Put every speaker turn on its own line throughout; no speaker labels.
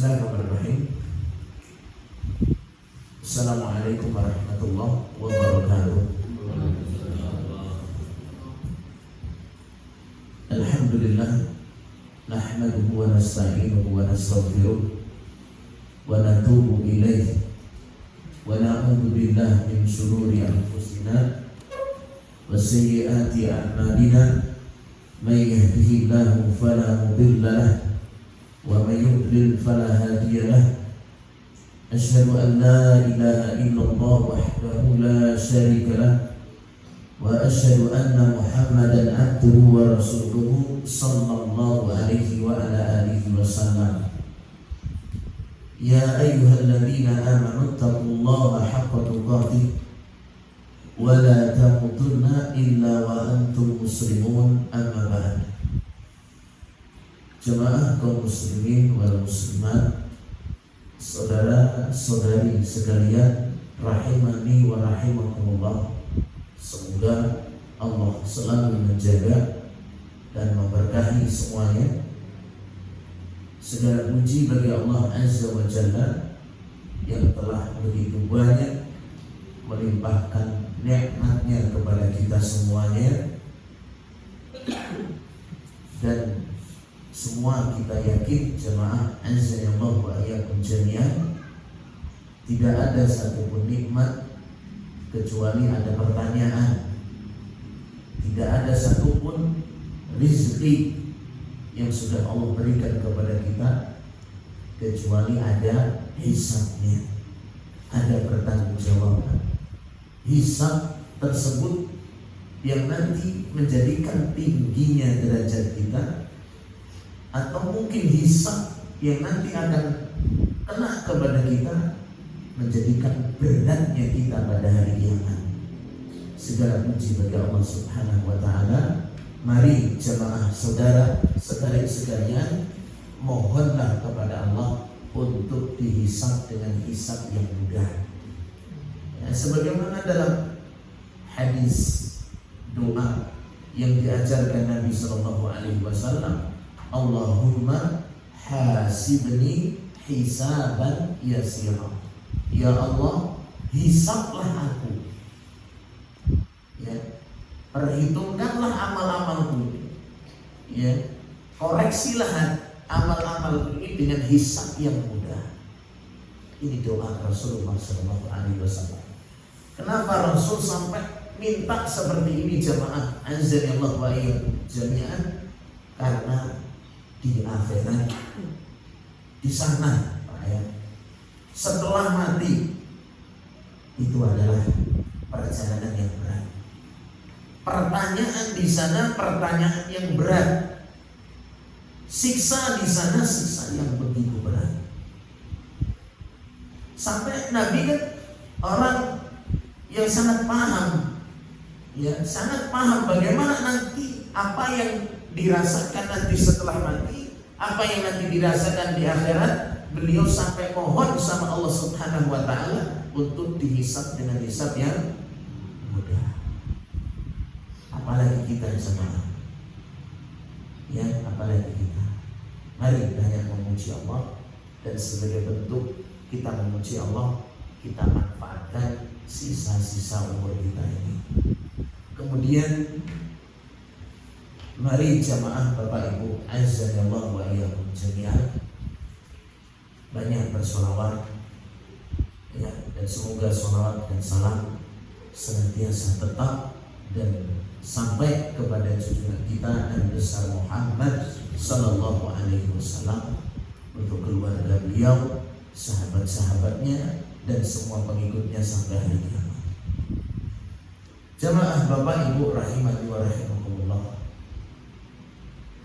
Bismillahirrahmanirrahim. Assalamualaikum warahmatullahi wabarakatuh. Alhamdulillah, nahmaduhu wa nasta'inuhu wa nastaghfiruh wa natubu ilaihi wa na'udzu billahi min shururi anfusina wa sayyiati a'malina. May yahdihillahu fala mudilla lahu wa may yudlil fala hadiya lahu. Asyhadu an la ilaha illallah wahdahu la syarika lahu wa asyhadu anna Muhammadan abduhu wa rasuluhu sallallahu alaihi wa ala alihi wasallam. Ya ayyuhalladzina amanu taqullaha haqqa tuqatih wa la tamutunna illa wa antum muslimun. Amma ba'd. Jemaah kaum muslimin wal muslimat, saudara-saudari sekalian, rahimani wa rahimakumullah. Semoga Allah selalu menjaga dan memberkahi semuanya. Segala puji bagi Allah Azza wa Jalla yang telah begitu banyak melimpahkan nikmatnya kepada kita semuanya, dan semua kita yakin jemaah azza-Allah wa iyyakum jami'an, tidak ada satupun nikmat kecuali ada pertanyaan. Tidak ada satupun rizki yang sudah Allah berikan kepada kita kecuali ada hisabnya, ada pertanggungjawaban. Hisab tersebut yang nanti menjadikan tingginya derajat kita, atau mungkin hisab yang nanti akan kena kepada kita menjadikan beratnya kita pada hari kiamat. Segala puji bagi Allah Subhanahu wa taala. Mari jemaah saudara sekalian, mohonlah kepada Allah untuk dihisab dengan hisab yang mudah. Ya, sebagaimana dalam hadis doa yang diajarkan Nabi sallallahu alaihi wasallam, Allahumma hasibni hisaban yasira. Ya Allah, hisablah aku. Ya, perhitungkanlah amal-amalku. Ya, koreksilah amal-amalku ini dengan hisab yang mudah. Ini doa Rasulullah sallallahu alaihi wasallam. Kenapa Rasul sampai minta seperti ini jemaah azza-Allah wa iyyakum jami'an? Karena di akhirat, di sana, ya, setelah mati itu adalah perjalanan yang berat. Pertanyaan di sana pertanyaan yang berat. Siksa di sana siksa yang begitu berat. Sampai Nabi kan orang yang sangat paham, ya, sangat paham bagaimana nanti apa yang dirasakan nanti setelah mati, apa yang nanti dirasakan di akhirat. Beliau sampai mohon sama Allah Subhanahu wa taala untuk dihisab dengan hisab yang mudah. Apalagi kita sama, ya, apalagi kita. Mari banyak memuji Allah, dan sebagai bentuk kita memuji Allah, kita manfaatkan sisa-sisa umur kita ini. Kemudian mari jamaah Bapak Ibu azza-Allah wa iyyakum jami'an, banyak bersolawat, ya, dan semoga solawat dan salam senantiasa tetap dan sampai kepada junjungan kita Nabi besar Muhammad sallallahu alaihi wasallam, untuk keluarga beliau, sahabat-sahabatnya, dan semua pengikutnya sampai hari kiamat. Jamaah Bapak Ibu rahimani wa rahimakumullah,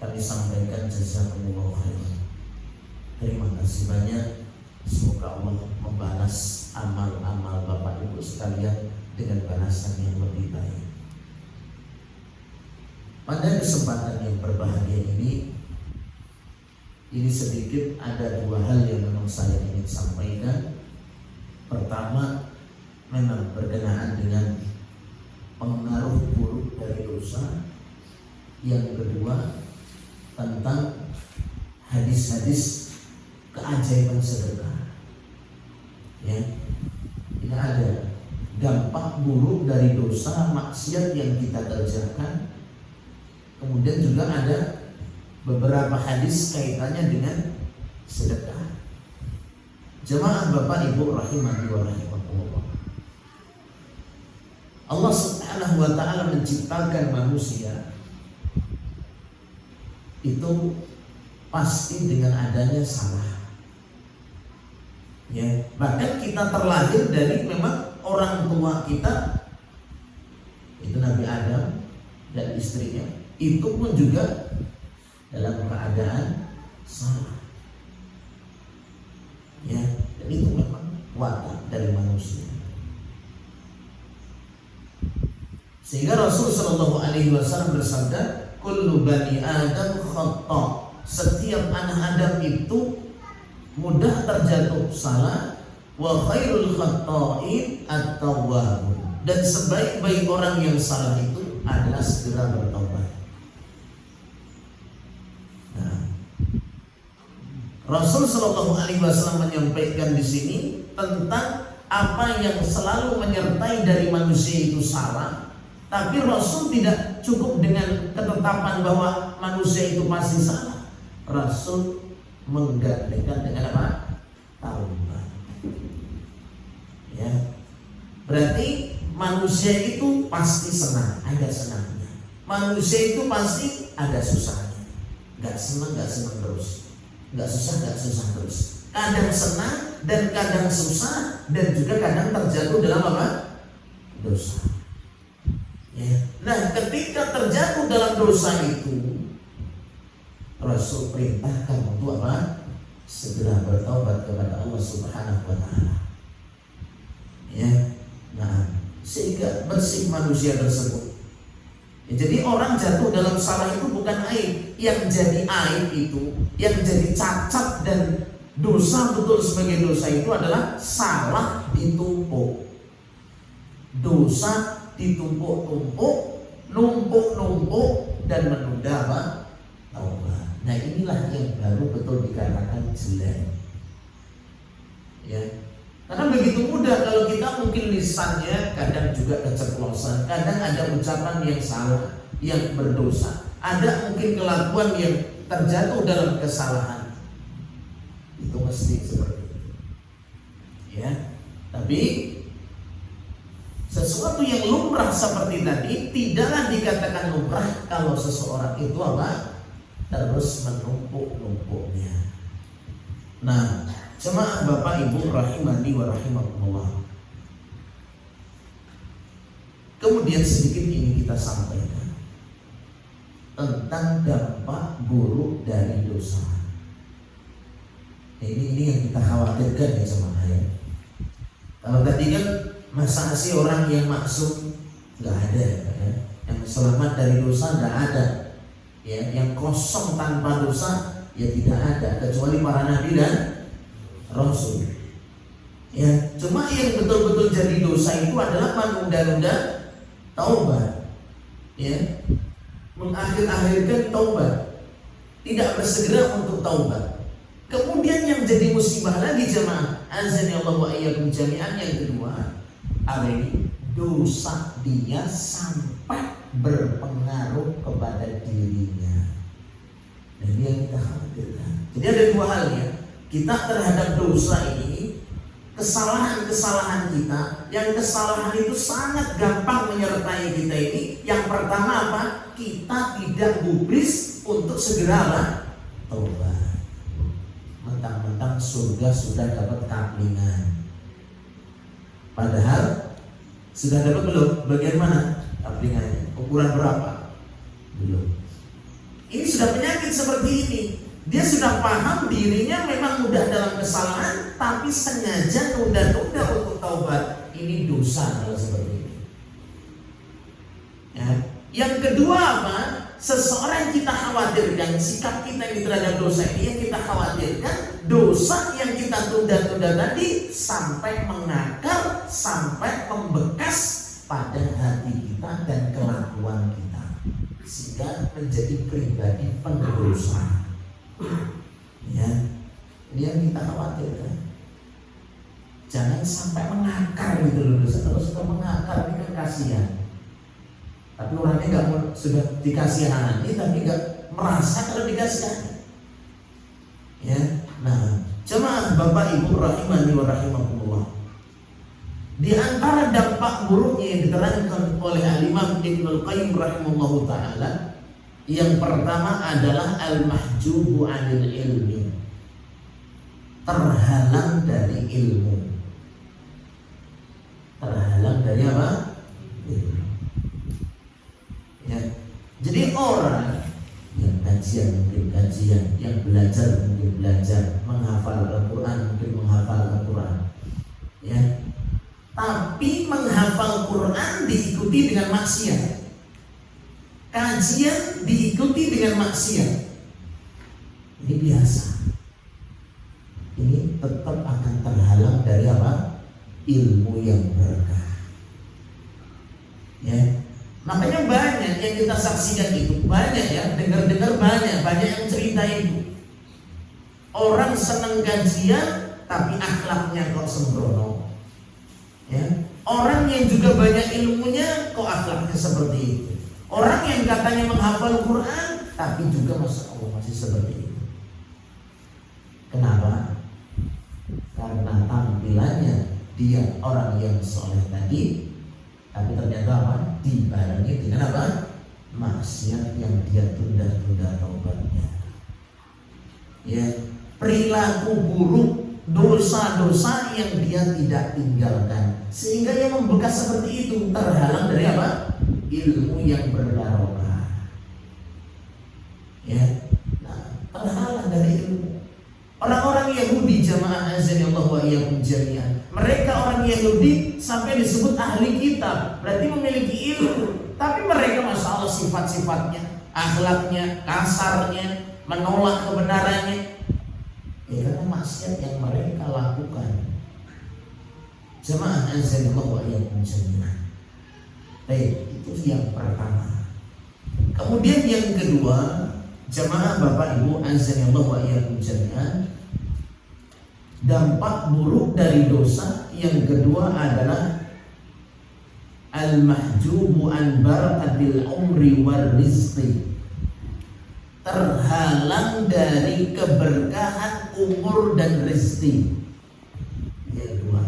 kami sampaikan jazakumullah khairan. Terima kasih banyak. Semoga Allah membalas amal-amal Bapak Ibu sekalian dengan balasan yang lebih baik. Pada kesempatan yang berbahagia ini sedikit ada dua hal yang memang saya ingin sampaikan. Pertama, memang berkenaan dengan pengaruh buruk dari dosa. Yang kedua, tentang hadis-hadis keajaiban selain sedekah. Ya, tidak ada dampak buruk dari dosa maksiat yang kita kerjakan. Kemudian juga ada beberapa hadis kaitannya dengan sedekah. Jemaah Bapak Ibu rahimani wa rahimakumullah. Allah Subhanahu wa taala menciptakan manusia itu pasti dengan adanya salah. Ya, bahkan kita terlahir dari memang orang tua kita itu Nabi Adam dan istrinya, itu pun juga dalam keadaan salah. Ya, dan itu memang watak dari manusia. Sehingga Rasul Shallallahu Alaihi Wasallam bersabda, "Kullu bani Adam khata." Setiap anak Adam itu mudah terjatuh salah. Wa khairul khata'in at-tawwabun. Dan sebaik-baik orang yang salah itu adalah segera bertobat. Nah, Rasul Shallallahu Alaihi Wasallam menyampaikan di sini tentang apa yang selalu menyertai dari manusia itu salah. Tapi Rasul tidak cukup dengan ketetapan bahwa manusia itu pasti salah. Rasul menggantikan dengan apa? Taubat. Ya, berarti manusia itu pasti senang, ada senangnya. Manusia itu pasti ada susahnya. Gak senang terus, gak susah terus. Kadang senang dan kadang susah, dan juga kadang terjatuh dalam apa? Dosa. Ya. Nah, ketika terjatuh dalam dosa itu, Rasul perintahkan untuk apa? Segera bertaubat kepada Allah Subhanahu wa taala. Ya, nah, sehingga bersih manusia tersebut. Ya, jadi orang jatuh dalam salah itu bukan aib. Yang jadi aib itu, yang jadi cacat dan dosa betul sebagai dosa itu adalah salah ditumpuk. Dosa ditumpuk-tumpuk, numpuk-numpuk, dan menunda apa? Taubat. Nah, inilah yang baru betul dikatakan jelek. Ya. Karena begitu mudah kalau kita mungkin lisannya kadang juga keceplosan, kadang ada ucapan yang salah, yang berdosa, ada mungkin kelakuan yang terjatuh dalam kesalahan. Itu mesti seperti itu. Ya, tapi sesuatu yang lumrah seperti tadi tidaklah dikatakan lumrah kalau seseorang itu apa? Terus menumpuk-numpuknya. Nah, jemaah Bapak Ibu rahimani wa rahimakumullah. Kemudian sedikit ini kita sampaikan tentang dampak buruk dari dosa. Ini yang kita khawatirkan ya jemaah ya. Kalau tadi kan masa sih orang yang maksum nggak ada ya. Yang selamat dari dosa nggak ada. Ya, yang kosong tanpa dosa ya tidak ada kecuali para nabi dan Rasul. Ya, cuma yang betul-betul jadi dosa itu adalah menunda-nunda taubat. Ya, mengakhir-akhirkan taubat, tidak bersegera untuk taubat. Kemudian yang jadi musibah lagi jemaah, azanillahu wa iyyakum jami'an, yang kedua, apa ini? Dosa dia sampai berpengaruh kepada dirinya. Dan ini yang kita khawatirkan. Jadi ada dua hal ya. Kita terhadap dosa ini, kesalahan-kesalahan kita, yang kesalahan itu sangat gampang menyertai kita ini. Yang pertama apa? Kita tidak gubris untuk segera apa? Taubat. Mentang-mentang surga sudah dapat kaplingan. Padahal sudah dapat belum? Bagian mana kaplingannya? Ukuran berapa? Belum. Ini sudah penyakit seperti ini. Dia sudah paham dirinya memang mudah dalam kesalahan, tapi sengaja nunda-nunda untuk taubat. Ini dosa kalau seperti ini. Ya. Yang kedua apa? Seseorang yang kita khawatirkan, sikap kita ini terhadap dosa ini yang kita khawatirkan, dosa yang kita tunda-tunda tadi sampai mengakar, sampai membekas pada hati kita dan kelakuan kita, sehingga menjadi pribadi pendosa. Ya, Ini yang kita khawatirkan. Jangan sampai mengakar gitu loh dosa. Kalau sudah mengakar ini kan kasihan. Tapi orangnya nggak mau, sudah dikasihani tapi nggak merasa kalau dikasihani. Ya, nah, jemaah Bapak Ibu rahimani wa rahimakumullah. Di antara dampak buruknya yang diterangkan oleh Al-Imam Ibnul Qayyim rahimahullahu taala, yang pertama adalah al-mahjubu 'anil ilmi. Terhalang dari ilmu. Terhalang dari apa? Ilmu. Ya. Jadi orang yang kajian mungkin kajian, yang belajar mungkin belajar, menghafal Al-Quran mungkin menghafal Al-Quran. Ya. Tapi menghafal Quran diikuti dengan maksiat. Kajian diikuti dengan maksiat. Ini biasa. Ini tetap akan terhalang dari apa? Ilmu yang berkah. Ya. Makanya banyak yang kita saksikan itu, banyak ya, dengar-dengar banyak yang cerita itu. Orang senang kajian tapi akhlaknya kok sembrono. Ya. Orang yang juga banyak ilmunya kok akhlaknya seperti itu. Orang yang katanya menghafal Quran tapi juga masya Allah masih seperti itu. Kenapa? Karena tampilannya dia orang yang soleh tadi, tapi ternyata apa? Dibarengi dengan apa? Maksiat yang dia tunda-tunda taubatnya. Ya, perilaku buruk, dosa-dosa yang dia tidak tinggalkan, sehingga yang membekas seperti itu, terhalang dari apa? Ilmu yang berbarokah. Ya, nah, terhalang dari ilmu. Orang-orang Yahudi, jamaah azanillahu wa iyyakum jami'an, mereka orang Yahudi sampai disebut ahli kitab, berarti memiliki ilmu, tapi mereka masya Allah sifat-sifatnya, akhlaknya, kasarnya, menolak kebenarannya. Ya, karena maksiat yang mereka lakukan. Jemaah azanillahu wa iyyakum jami'an. Baik, itu yang pertama. Kemudian yang kedua, jemaah Bapak Ibu azanillahu wa iyyakum jami'an, dampak buruk dari dosa yang kedua adalah al-mahjubu an barakatil umri war rizqi. Terhalang dari keberkahan umur dan rezeki. Yang kedua.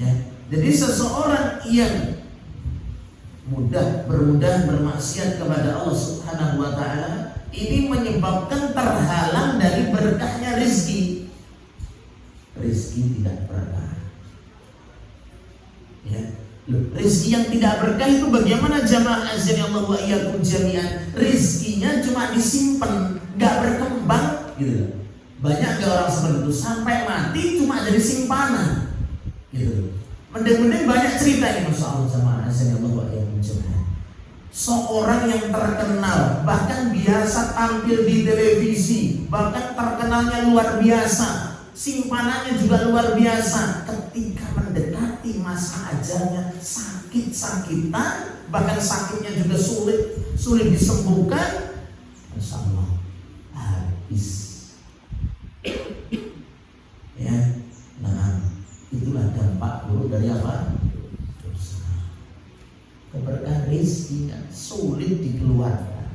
Ya. Jadi seseorang yang bermudah bermaksiat kepada Allah Subhanahu wa taala, ini menyebabkan terhalang dari berkahnya rezeki. Rezeki tidak berkah. Ya. Rezeki yang tidak berkah itu bagaimana jamaah azanillahu wa iyyakum jami'an? Rezekinya cuma disimpan, nggak berkembang gitu. Banyak gak orang seperti itu, sampai mati cuma jadi simpanan gitu. Mending-mending banyak cerita ini masya Allah jamaah azanillahu wa iyyakum jami'an. Seorang yang terkenal, bahkan biasa tampil di televisi, bahkan terkenalnya luar biasa, simpanannya juga luar biasa. Ketika mendekati masa ajalnya, sakit-sakitan, bahkan sakitnya juga sulit disembuhkan, masya Allah habis. Ya, nah itulah dampak buruk dari apa? Dosa. Keberkahan rezeki kan sulit dikeluarkan.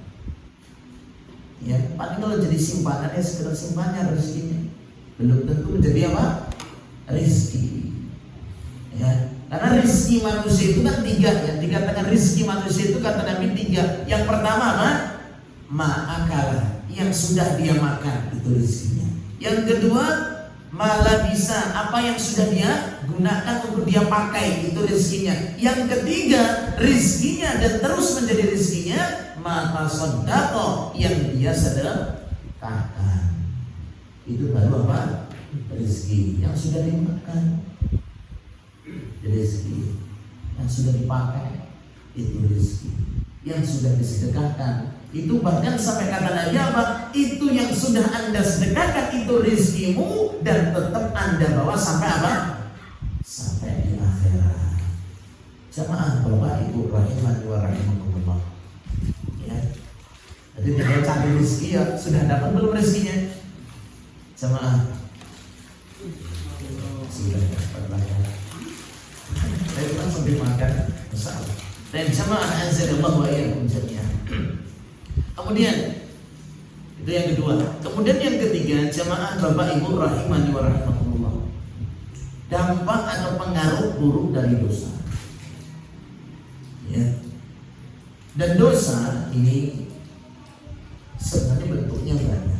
Ya, paling kalau jadi simpanannya sekedar simpannya rezekinya, belum tentu menjadi apa? Rezeki. Ya, karena rezeki manusia itu kan tiga ya. Dikatakan rezeki manusia itu kata Nabi tiga. Yang pertama apa? Ma'akala, yang sudah dia makan itu rezekinya. Yang kedua malah bisa, apa yang sudah dia gunakan untuk dia pakai itu rezekinya. Yang ketiga rezekinya dan terus menjadi rezekinya mata sedekah yang dia sedekahkan. Itu baru apa? Rezeki yang sudah dimakan, rezeki yang sudah dipakai itu rezeki yang sudah disedekahkan. Itu bahkan sampai kata Nabi apa? Itu yang sudah Anda sedekahkan itu rezekimu dan tetap Anda bawa sampai apa? Sampai di akhirat. Jamaah Bapak Ibu rahimani wa rahimakumullah. Ya. Jadi tinggal cari rezeki ya, sudah dapat belum rezekinya? Jamaah sudah dapat makan. Saya langsung dimakan, masalah. Dan jamaah azanallahu wa iyyakum jami'an. Kemudian itu yang kedua. Kemudian yang ketiga, jamaah Bapak Ibu rahimani wa rahimakumullah. Dampak atau pengaruh buruk dari dosa. Ya. Dan dosa ini sebenarnya bentuknya banyak.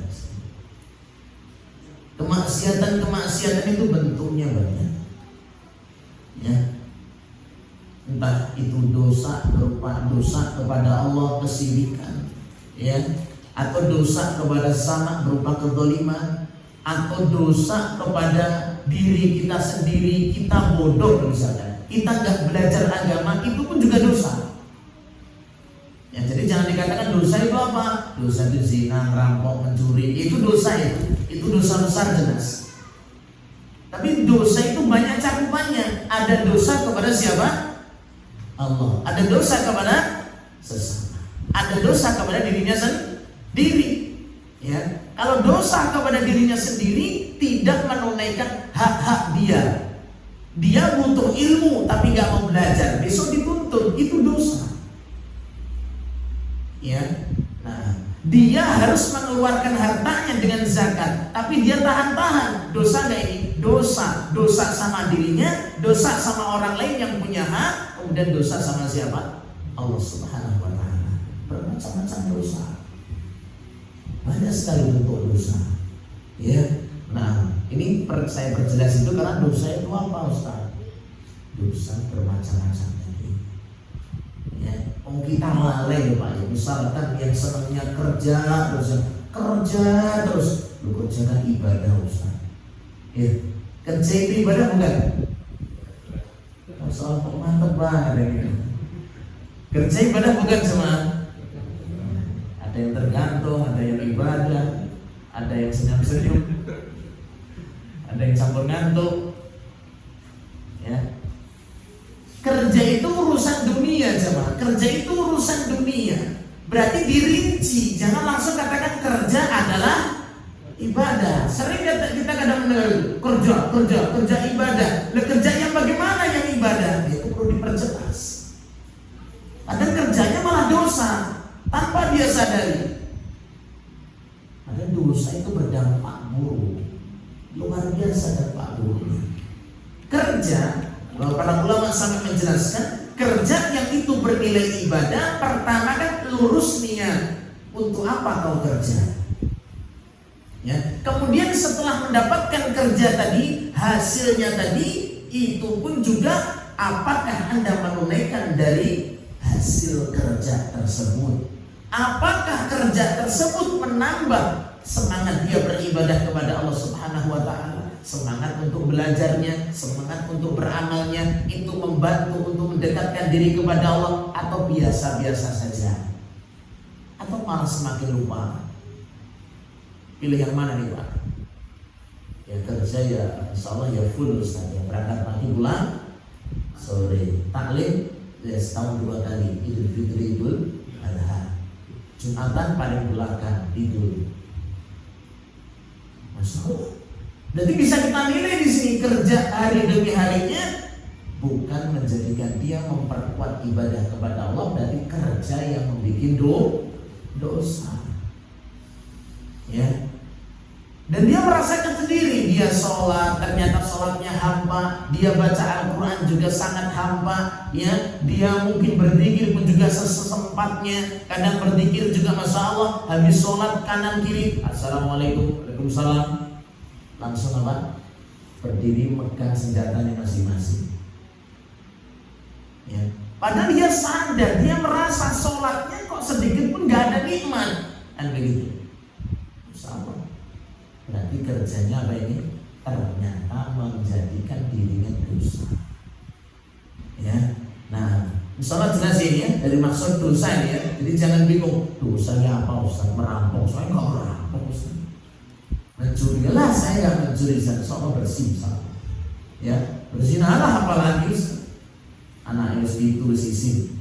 Kemaksiatan itu bentuknya banyak. Ya. Entah itu dosa berupa dosa kepada Allah, kesyirikan, ya, atau dosa kepada sama berupa kezaliman, atau dosa kepada diri kita sendiri, kita bodoh misalnya, kita nggak belajar agama, itu pun juga dosa. Ya, jadi jangan dikatakan dosa itu apa? Dosa itu zina, ngerampok, mencuri, itu dosa itu dosa besar jelas. Tapi dosa itu banyak cakupannya. Ada dosa kepada siapa? Allah. Ada dosa kepada sesama. Ada dosa kepada dirinya sendiri. Ya, kalau dosa kepada dirinya sendiri tidak menunaikan hak-hak dia. Dia butuh ilmu tapi nggak mau belajar, besok dituntut, itu dosa. Ya, nah, dia harus mengeluarkan hartanya dengan zakat, tapi dia tahan-tahan. Dosa nggak ini? Dosa sama dirinya, dosa sama orang lain yang punya hak, kemudian dosa sama siapa? Allah Subhanahu wa Ta'ala. Bermacam-macam dosa. Banyak sekali bentuk dosa. Ya, nah ini saya perjelas itu karena dosa itu apa, Ustaz? Dosa bermacam-macam tadi. Ya, kita lalai Pak ya. Misalkan yang senangnya kerja terus, lu kerjakan ibadah Ustaz. Ya, kerja itu ibadah bukan? Soal mantap banget ini. Kerja ibadah bukan sama. Ada yang tergantung, ada yang ibadah, ada yang senyum-senyum, ada yang campur ngantuk. Ya. Kerja itu urusan dunia, jemaah. Kerja itu urusan dunia. Berarti dirinci, jangan langsung katakan kerja adalah ibadah. Sering kita kadang mendengar kerja ibadah. Lah kerja yang bagaimana yang ibadah? Itu perlu diperjelas. Ada kerjanya malah dosa tanpa dia sadari. Ada dosa itu berdampak buruk, luar biasa dampak buruknya. Kerja, para ulama sangat menjelaskan, kerja yang itu bernilai ibadah, pertama kan lurus niat. Untuk apa kau kerja? Ya. Kemudian setelah mendapatkan kerja tadi, hasilnya tadi, itu pun juga apakah Anda menunaikan dari hasil kerja tersebut? Apakah kerja tersebut menambah semangat dia beribadah kepada Allah Subhanahu wa Ta'ala, semangat untuk belajarnya, semangat untuk beramalnya, itu membantu untuk mendekatkan diri kepada Allah, atau biasa-biasa saja, atau malah semakin lupa? Pilih yang mana nih Pak? Ya kerja ya insyaallah ya full Ustaz, ya berangkat pagi pulang sore, taklim ya setahun 2 kali, Idul Fitri, Idul Adha, Jumatan paling belakang, Idul. Masya Allah. Jadi bisa kita nilai di sini, kerja hari demi harinya bukan menjadikan dia memperkuat ibadah kepada Allah, berarti kerja yang membuat dosa. Ya. Dan dia merasakan sendiri, dia sholat, ternyata sholatnya hampa, dia baca Al-Quran juga sangat hampa, ya, dia mungkin berzikir pun juga sesempatnya, kadang berzikir juga Masya Allah, habis sholat kanan kiri, Assalamualaikum, Waalaikumsalam, langsung apa? Berdiri megang senjatanya masing-masing. Ya. Padahal dia sadar, dia merasa sholatnya kok sedikit pun gak ada nikmat, kan begitu. Sama. Berarti kerjanya apa ini? Ternyata menjadikan dirinya dosa. Ya. Nah, misalnya jelas ini ya, dari maksud dosa ini ya. Jadi jangan bingung, dosanya apa Ustaz? Merampok, saya nggak merampok Ustaz. Mencuri lah, saya nggak mencuri, saya soal bersih sama. Ya, berzina lah apalagi Ustaz. Anak itu sisi.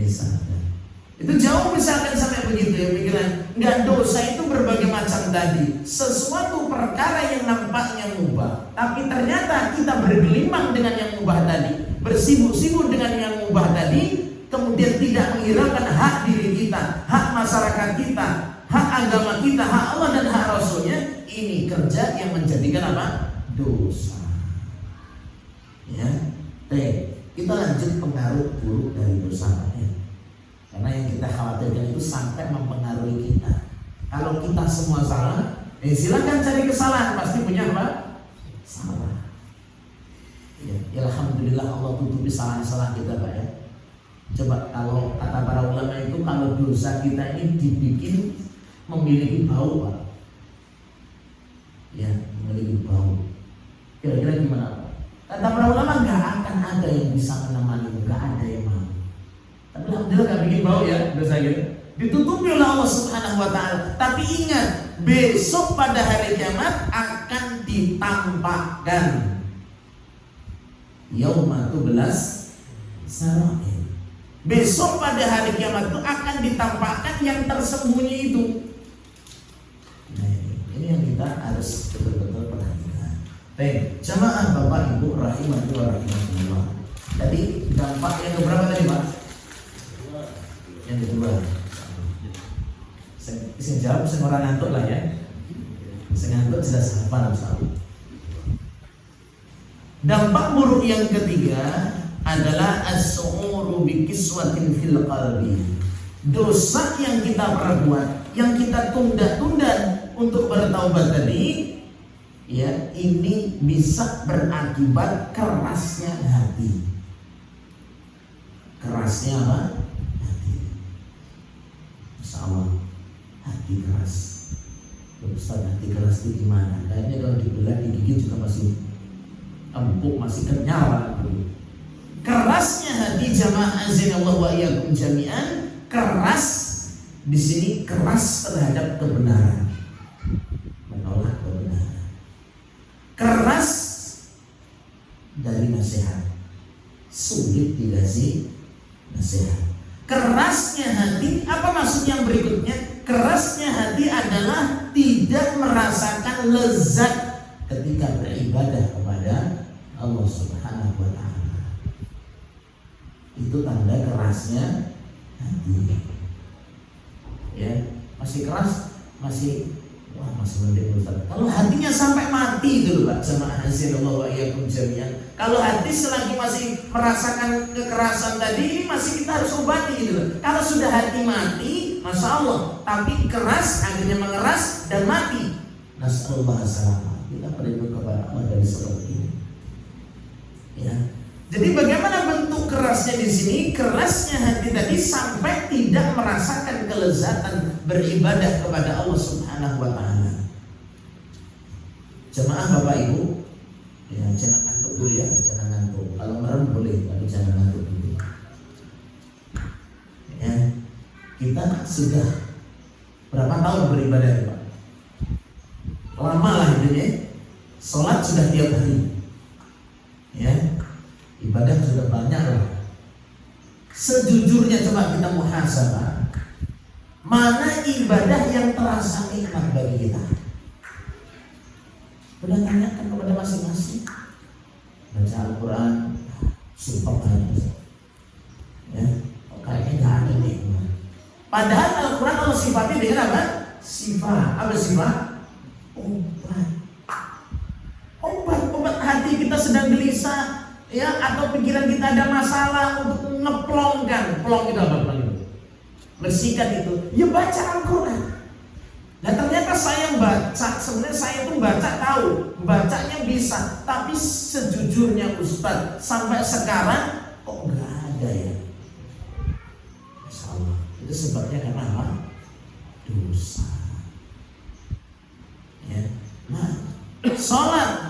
Sadar. Itu jauh misalkan sampai begitu ya pikiran. Enggak, dosa itu berbagai macam tadi. Sesuatu perkara yang nampaknya mubah, tapi ternyata kita bergelimang dengan yang mubah tadi, bersibuk-sibuk dengan yang mubah tadi, kemudian tidak menghiraukan hak diri kita, hak masyarakat kita, hak agama kita, hak Allah dan hak Rasulnya. Ini kerja yang menjadikan apa? Dosa. Ya, kita lanjut pengaruh buruk dari dosa ya. Karena yang kita khawatirkan itu sampai mempengaruhi kita. Kalau kita semua salah, silakan cari kesalahan, pasti punya apa? Salah. Ya, alhamdulillah Allah tutupi salah-salah kita Pak ya. Coba kalau kata para ulama itu, kalau dosa kita ini dibikin memiliki bau Pak. Ya, memiliki bau. Kira-kira gimana Pak? Kata para ulama nggak akan ada yang bisa menemani, nggak ada yang mau. Tapi alhamdulillah gak bikin bau ya dosa gitu. Ditutupi oleh Allah Subhanahu wa ta'ala. Tapi ingat, besok pada hari kiamat akan ditampakkan. Yauma tublas sarair. Besok pada hari kiamat itu akan ditampakkan yang tersembunyi itu. Nah, ini yang kita harus betul-betul perhatikan. Baik, jamaah Bapak Ibu rahimani wa rahimakumullah. Tadi dampak yang keberapa tadi Pak? Yang kedua, saya jawab, saya orang ngantuk lah ya. Saya ngantuk jelas hafal misalnya. Dampak buruk yang ketiga adalah as-su'uru bi kiswatin fil qalbi. Dosa yang kita perbuat, yang kita tunda-tunda untuk bertaubat tadi, ya ini bisa berakibat kerasnya hati. Kerasnya apa? Sama hati keras. Ustaz, hati keras itu gimana? Kayaknya kalau dibelah digigit juga masih empuk, masih kenyal. Kerasnya hati jamaah azanallahu wa iyyakum jami'an. Keras di sini keras terhadap kebenaran, menolak kebenaran. Keras dari nasihat, sulit dikasih nasihat. Kerasnya hati, apa maksud yang berikutnya? Kerasnya hati adalah tidak merasakan lezat ketika beribadah kepada Allah Subhanahu wa ta'ala. Itu tanda kerasnya hati. Ya, masih keras, masih mending Ustaz. Kalau hatinya sampai mati dulu Pak, jamaah azanallahu wa iyyakum jami'an. Kalau hati selagi masih merasakan kekerasan tadi, ini masih kita harus obati gitu. Kalau sudah hati mati, masya Allah, tapi keras, akhirnya mengeras dan mati. Nasallallahu alaihi kita berlindung kepada Allah dari seperti ini. Ya. Jadi bagaimana bentuk kerasnya di sini? Kerasnya hati tadi sampai tidak merasakan kelezatan beribadah kepada Allah Subhanahu wa ta'ala. Jemaah Bapak Ibu, ya jangan ngantuk dulu ya, jangan ngantuk. Kalau merem boleh, tapi jangan ngantuk dulu. Ya, kita sudah berapa tahun beribadah Pak? Lama lah hidupnya. Sholat sudah tiap hari. Ya. Ibadah sudah banyak lah. Sejujurnya coba kita muhasabah, mana ibadah yang terasa nikmat bagi kita? Udah tanyakan kepada masing-masing. Baca Al-Quran, sumpah banget. Ya, kayaknya nggak ada nikmat. Padahal Al-Quran Allah sifatnya dengan apa? Apa sifat? Obat hati kita sedang gelisah. Ya, atau pikiran kita ada masalah, untuk ngeplongkan. Plong itu apa? Bersihkan itu. Ya baca Al-Quran. Dan ternyata saya baca, sebenarnya saya tuh baca tahu, bacanya bisa, tapi sejujurnya Ustaz, sampai sekarang kok nggak ada ya. Masalah. Itu sebabnya karena apa? Dosa. Ya. Nah,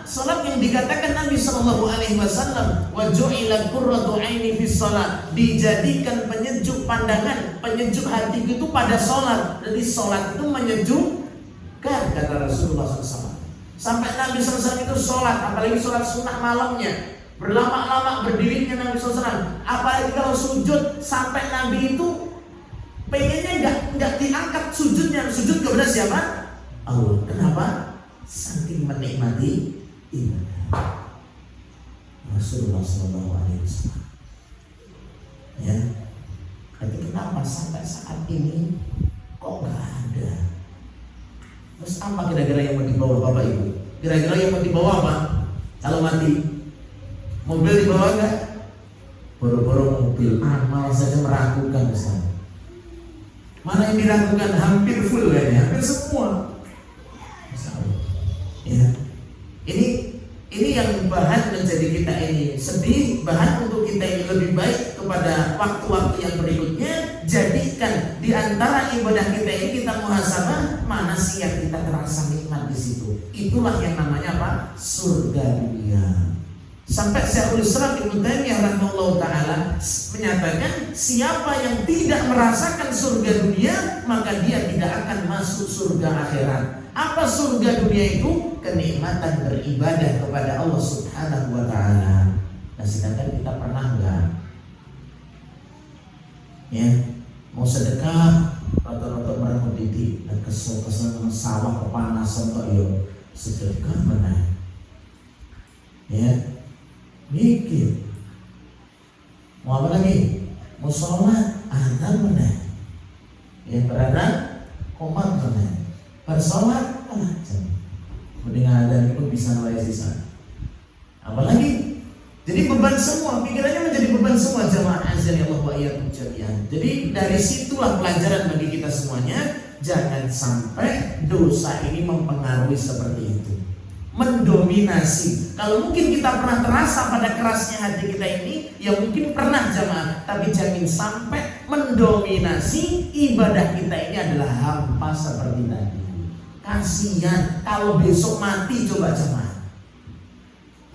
Salat yang dikatakan Nabi Shallallahu Alaihi Wasallam, wa ju'ilat qurratu aini fi salat, dijadikan penyejuk pandangan, penyejuk hati itu pada salat. Jadi salat itu menyejukkan, kata Rasulullah SAW. Sampai Nabi SAW itu salat, apalagi salat sunnah malamnya, berlama-lama berdirinya Nabi SAW. Apalagi kalau sujud, sampai Nabi itu pengennya nggak diangkat sujudnya, sujud kepada siapa? Allah. Kenapa? Saking menikmati ibadah Rasulullah SAW. Ya, tapi kenapa sampai saat ini kok nggak ada? Terus apa kira-kira yang mau dibawa Bapak Ibu? Kira-kira yang mau dibawa apa? Kalau mati, mobil dibawa nggak? Boro-boro mobil, amal saja meragukan Ustaz. Mana yang diragukan? Hampir full kayaknya, hampir semua. Ya, ini yang bahan menjadi kita ini sedih, bahan untuk kita ini lebih baik kepada waktu-waktu yang berikutnya. Jadikan di antara ibadah kita ini kita muhasabah, mana sih yang kita terasa nikmat di situ. Itulah yang namanya apa? Surga dunia. Sampai Syekhul Islam Ibnu Taimiyah rahimahullah taala menyatakan, siapa yang tidak merasakan surga dunia maka dia tidak akan masuk surga akhirat. Apa surga dunia itu? Kenikmatan beribadah kepada Allah Subhanahu wa taala. Nah, sedangkan kita pernah enggak? Ya, mau sedekah rata-rata barang didik dan kesel sawah kepanasan kok yo sedekah mana? Ya, mikir mau apa lagi? Mau sholat azan mana? Ya, berada komat mana? Bersolat mana? Mending azan itu bisa nilai sisa. Apalagi? Jadi beban semua, pikirannya menjadi beban semua jamaah azan ya Allah wa iyyakum jami'an. Jadi dari situlah pelajaran bagi kita semuanya, jangan sampai dosa ini mempengaruhi seperti itu, mendominasi. Kalau mungkin kita pernah terasa pada kerasnya hati kita ini, ya mungkin pernah jamaah, tapi jangan sampai mendominasi ibadah kita ini adalah hampa seperti tadi. Kasihan kalau besok mati, coba jamaah.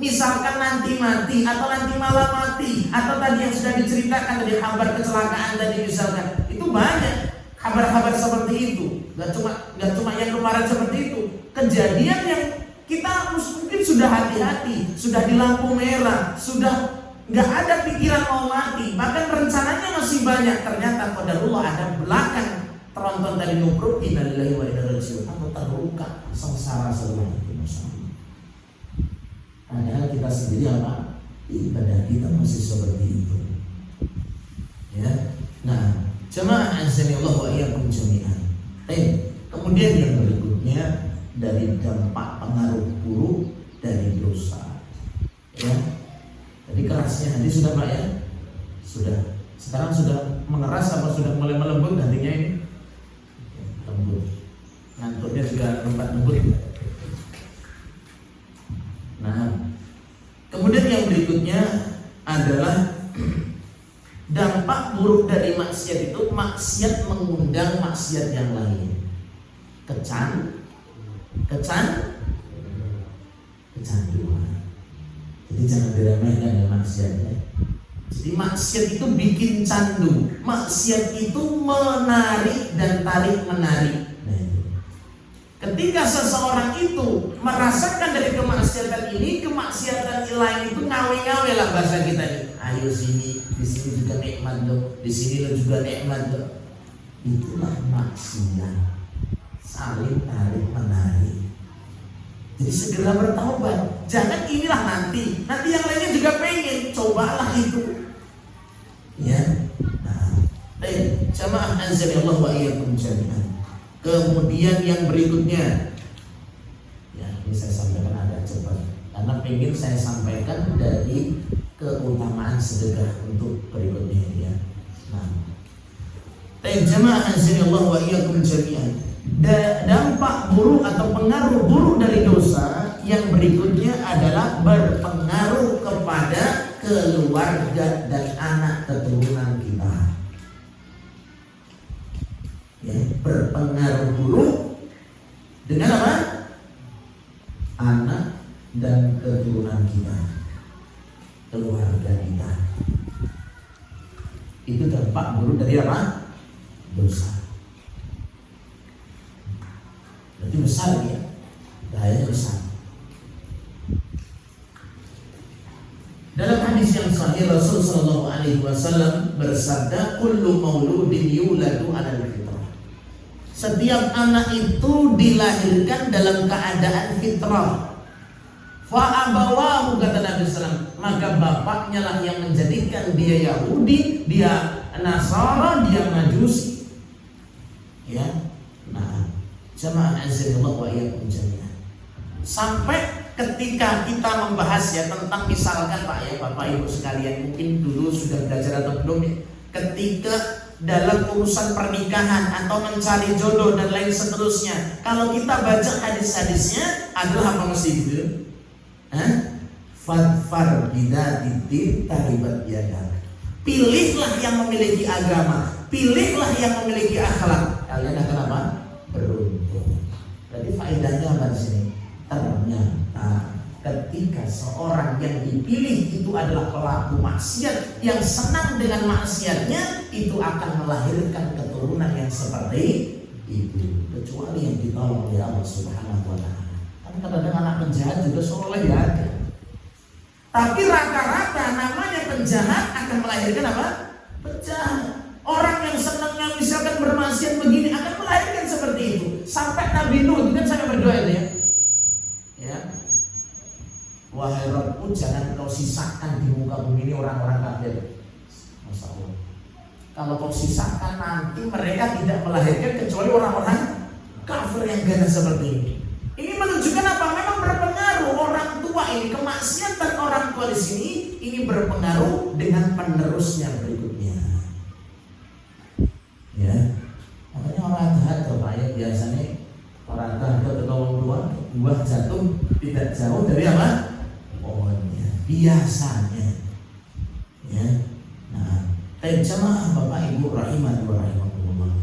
Misalkan nanti mati atau nanti malam mati, atau tadi yang sudah diceritakan dari kabar kecelakaan tadi misalkan, itu banyak kabar-kabar seperti itu. Gak cuma yang kemarin seperti itu. Kejadian yang kita mungkin sudah hati-hati, sudah di lampu merah, sudah nggak ada pikiran mau mati, bahkan rencananya masih banyak. Ternyata qadarullah ada belakang tronton tadi nubruk, innalillahi wa inna ilaihi raji'un, atau terluka sengsara seluruh itu. Padahal kita sendiri apa? Ibadah kita masih seperti itu. Ya. Nah, jemaah azanillahu wa iyyakum jami'an. Kemudian yang berikutnya dari dampak pengaruh buruk dari dosa. Ya. Jadi kerasnya hati sudah Pak ya? Sudah. Sekarang sudah mengeras apa sudah mulai melembut hatinya ini? Lembut. Ngantuknya juga tempat lembut. Nah, kemudian yang berikutnya adalah dampak buruk dari maksiat itu, maksiat mengundang maksiat yang lain. Kecanduan. Jadi jangan diremehkan ya maksiatnya. Jadi maksiat itu bikin candu. Maksiat itu menarik dan tarik menarik. Ketika seseorang itu merasakan dari kemaksiatan ini, kemaksiatan lain itu ngawe-ngawe lah bahasa kita ini. Ayo sini, di sini juga nikmat loh, di sini lo juga nikmat loh. Itulah maksiat, saling tarik menarik. Jadi segera bertaubat. Jangan inilah nanti yang lainnya juga pengen, cobalah itu. Ya, nah, jamaah azanillahu wa iyyakum jami'an. Kemudian yang berikutnya, ya ini saya sampaikan agak cepat karena pengen saya sampaikan dari keutamaan sedekah untuk berikutnya ya. Nah, jamaah azanillahu wa iyyakum jami'an. Dampak buruk atau pengaruh buruk dari dosa yang berikutnya adalah berpengaruh kepada keluarga dan anak keturunan kita. Ya, berpengaruh buruk dengan apa? Anak dan keturunan kita, keluarga kita. Itu dampak buruk dari apa? Dosa. Berarti besar ya, bahayanya besar. Dalam hadis hadis yang sahih Rasul sallallahu alaihi wasallam bersabda, kullu mauludin yuladu 'alal fitrah. Setiap anak itu dilahirkan dalam keadaan fitrah. Fa abawahu, kata Nabi sallallahu, maka bapaknya lah yang menjadikan dia Yahudi, dia Nasara, dia Majusi. Ya. Nah, jamaah azza wa iyyakum jami'an. Sampai ketika kita membahas ya tentang misalkan Pak ya Bapak Ibu sekalian, mungkin dulu sudah belajar atau belum ya, ketika dalam urusan pernikahan atau mencari jodoh dan lain seterusnya, kalau kita baca hadis-hadisnya adalah apa mesti itu? Fadfar bidzatid taribat yadak. Pilihlah yang memiliki agama, pilihlah yang memiliki akhlak. Kalian akan apa? Beruntung. Jadi faedahnya apa di sini? Ternyata ketika seorang yang dipilih itu adalah pelaku maksiat yang senang dengan maksiatnya, itu akan melahirkan keturunan yang seperti itu, kecuali yang ditolong oleh Allah Subhanahu wa Ta'ala. Kan kadang-kadang anak penjahat juga soleh ya ada. Tapi rata-rata namanya penjahat akan melahirkan apa? Penjahat. Orang yang senangnya misalkan bermaksiat begini akan melahirkan seperti itu. Sampai Nabi Nuh itu kan sampai berdoa itu ya. Ya, wahai Rabbku, jangan kau sisakan di muka bumi ini orang-orang kafir. Masya Allah. Kalau kau sisakan nanti mereka tidak melahirkan kecuali orang-orang kafir yang ganas seperti ini. Ini menunjukkan apa? Memang berpengaruh orang tua ini, kemaksiatan orang tua di sini ini berpengaruh dengan penerusnya berikutnya. Ya, makanya orang jahat Pak ya biasanya orang jahat ketemu buah jatuh tidak jauh dari apa? Pohonnya. Biasanya. Ya. Nah, jamaah Bapak Ibu rahimani wa rahimakumullah.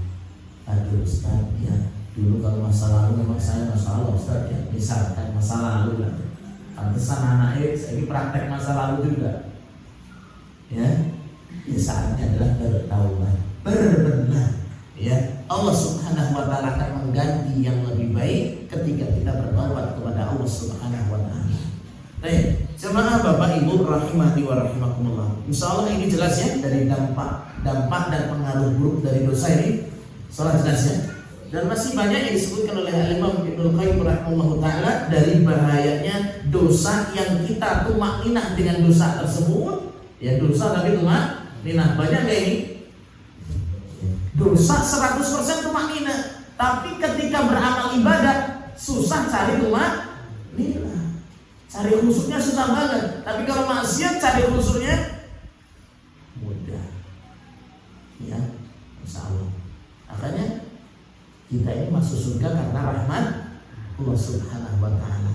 Aduh Ustaz ya, dulu kalau masa lalu memang saya masalah Ustaz ya. Misalkan masa lalu lah. Pantesan anak saya praktek masa lalu juga. Ya. Saatnya adalah bertaubat, berbenah. Ya, Allah Subhanahu wa Ta'ala akan mengganti yang lebih baik ketika kita bertaubat kepada Allah Subhanahu wa Ta'ala. Baik, jemaah Bapak Ibu rahimati wa rahimakumullah. Insyaallah ini jelas ya dari dampak dan pengaruh buruk dari dosa ini. Salah jelas ya. Dan masih banyak yang disebutkan oleh Imam Ibnu Qayyim rahimahullah taala dari bahayanya dosa yang kita tumakninah dengan dosa tersebut. Ya, dosa tapi tumakninah. Banyak kayak ini. Dosa 100% tumakninah, tapi ketika beramal ibadah susah cari tumakninah. Cari khusyuknya susah banget. Tapi kalau maksiat cari khusyuknya mudah. Ya, insyaallah. Makanya kita ini masuk surga karena rahmat Allah Subhanahu wa Ta'ala.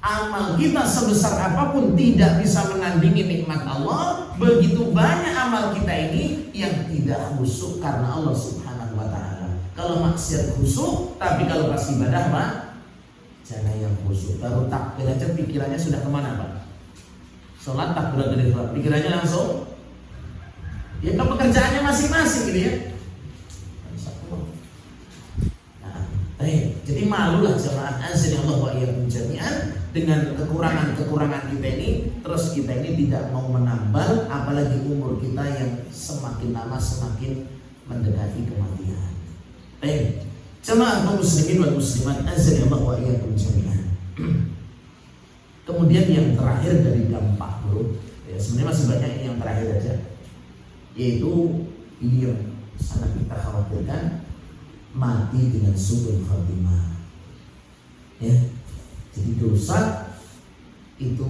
Amal kita sebesar apapun tidak bisa menandingi nikmat Allah. Begitu banyak amal kita ini yang tidak khusyuk karena Allah Subhanahu wa Ta'ala. Kalau maksiat khusyuk, tapi kalau pas ibadah Pak, jangan yang khusyuk. Baru takbir aja pikirannya sudah kemana Pak? Sholat takbir dari sholat, pikirannya langsung ya ke pekerjaannya masing-masing gitu ya. Nah, jadi malulah jemaah azza Allah wa iyyakum jami'an dengan kekurangan-kekurangan kita ini. Terus kita ini tidak mau menambal, apalagi umur kita yang semakin lama semakin mendekati kematian. Jemaah kaum muslimin wal muslimat azza Allah wa iyyakum jami'an. Kemudian yang terakhir dari dampak buruk, ya sebenarnya masih banyak yang terakhir aja, yaitu ini yang sangat kita khawatirkan, mati dengan su'ul khatimah. Ya. Jadi dosa itu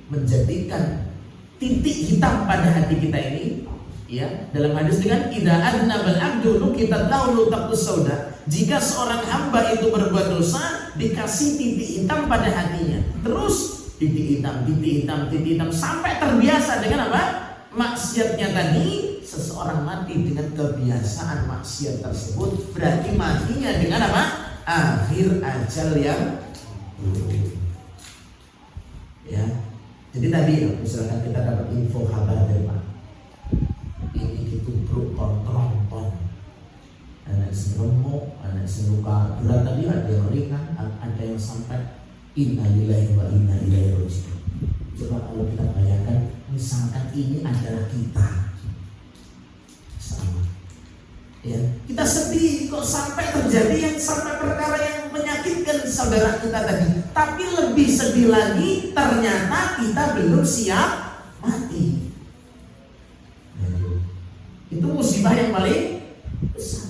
menjadikan titik hitam pada hati kita ini, ya. Dalam hadis dengan idza adnabal abdu nukitat lahu taqus sauda. Jika seorang hamba itu berbuat dosa, dikasih titik hitam pada hatinya. Terus titik hitam sampai terbiasa dengan apa? Maksiatnya tadi. Seseorang mati dengan kebiasaan maksiat tersebut, berarti matinya dengan apa? Akhir ajal yang ya. Jadi tadi misalkan kita dapat info kabar dari Pak, ini ditubruk tronton, anak seremuk, anak seluka berat, tadi ada yang ringan, ada yang sampai inna lillahi wa inna ilaihi raji'un. Coba kalau kita bayangkan misalkan ini adalah kita, sama, ya kita sedih kok sampai terjadi yang sampai perkara yang menyakitkan saudara kita tadi. Tapi lebih sedih lagi, ternyata kita belum siap mati. Itu musibah yang paling besar.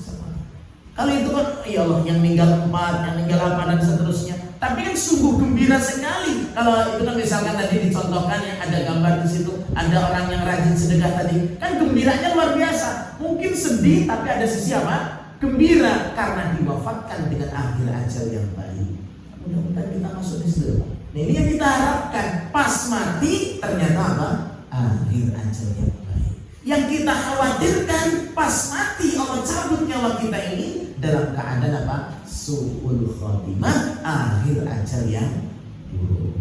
Kalau itu kan, ya Allah, yang meninggal 4, yang meninggal apa dan seterusnya. Tapi kan sungguh gembira sekali. Kalau itu kan misalkan tadi dicontohkan yang ada gambar di situ, ada orang yang rajin sedekah tadi, kan gembiranya luar biasa. Mungkin sedih, tapi ada sisi apa? Gembira karena diwafatkan dengan akhir ajal yang baik. Mudah-mudahan kita masuk di situ. Nah, ini yang kita harapkan. Pas mati ternyata apa? Akhir ajal yang baik. Yang kita khawatirkan pas mati Allah cabut nyawa kita ini dalam keadaan apa? Su'ul khotimah, akhir ajal yang buruk.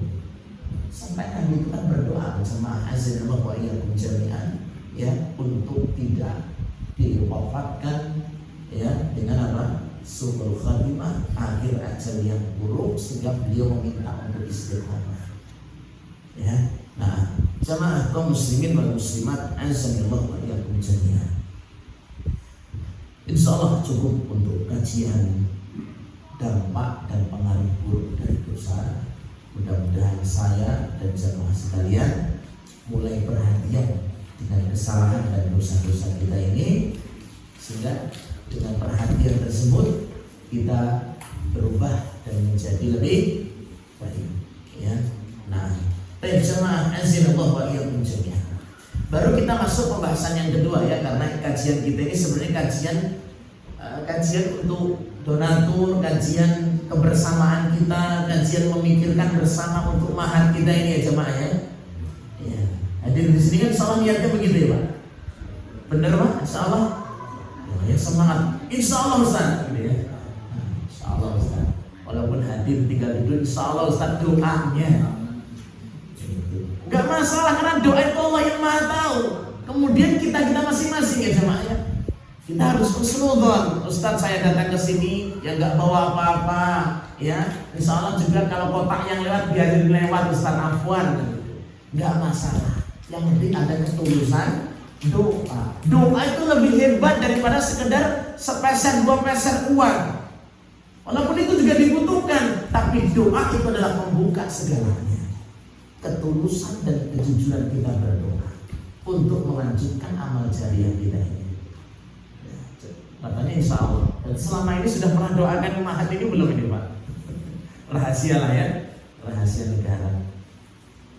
Sampai kami itu kan berdoa bersama azanallahu wa iyyakum jami'an, ya, untuk tidak diwafatkan ya dengan apa? Su'ul khotimah, akhir ajal yang buruk, sehingga beliau meminta untuk istiqomah. Ya. Nah, jamaah kaum muslimin wal muslimat azanallahu wa iyyakum jami'an. Insyaallah cukup untuk kajian dampak dan pengaruh buruk dari dosa. Mudah-mudahan saya dan jamaah sekalian mulai perhatian dengan kesalahan dan dosa-dosa kita ini, sehingga dengan perhatian tersebut kita berubah dan menjadi lebih baik. Ya, nah, jamaah azanallahu wa iyyakum jami'an. Baru kita masuk pembahasan yang kedua ya, karena kajian kita ini sebenarnya kajian untuk donatur, kajian kebersamaan kita, kajian memikirkan bersama untuk mahar kita ini ya jemaah ya. Ya. Hadir di sini kan insyaallah niatnya begitu ya Pak. Benar Pak? Insyaallah. Ya semangat. Insyaallah Ustaz. Gitu ya. Insyaallah Ustaz. Walaupun hadir tinggal duduk, insyaallah Ustaz doanya. Gak masalah karena doa itu Allah yang Maha tahu. Kemudian kita masing-masing ya jemaah ya. Kita harus husnudzon. Ustaz saya datang ke sini ya nggak bawa apa-apa ya. Insyaallah juga kalau kotak yang lewat biarin lewat Ustaz, afwan. Nggak masalah. Yang penting ada ketulusan doa. Doa itu lebih hebat daripada sekedar sepeser 2 peser uang. Walaupun itu juga dibutuhkan, tapi doa itu adalah pembuka segalanya. Ketulusan dan kejujuran kita berdoa untuk melanjutkan amal jariah kita ini. Katanya insya Allah. Dan selama ini sudah pernah doakan mahat ini belum ini Pak? Rahasia lah ya, rahasia negara.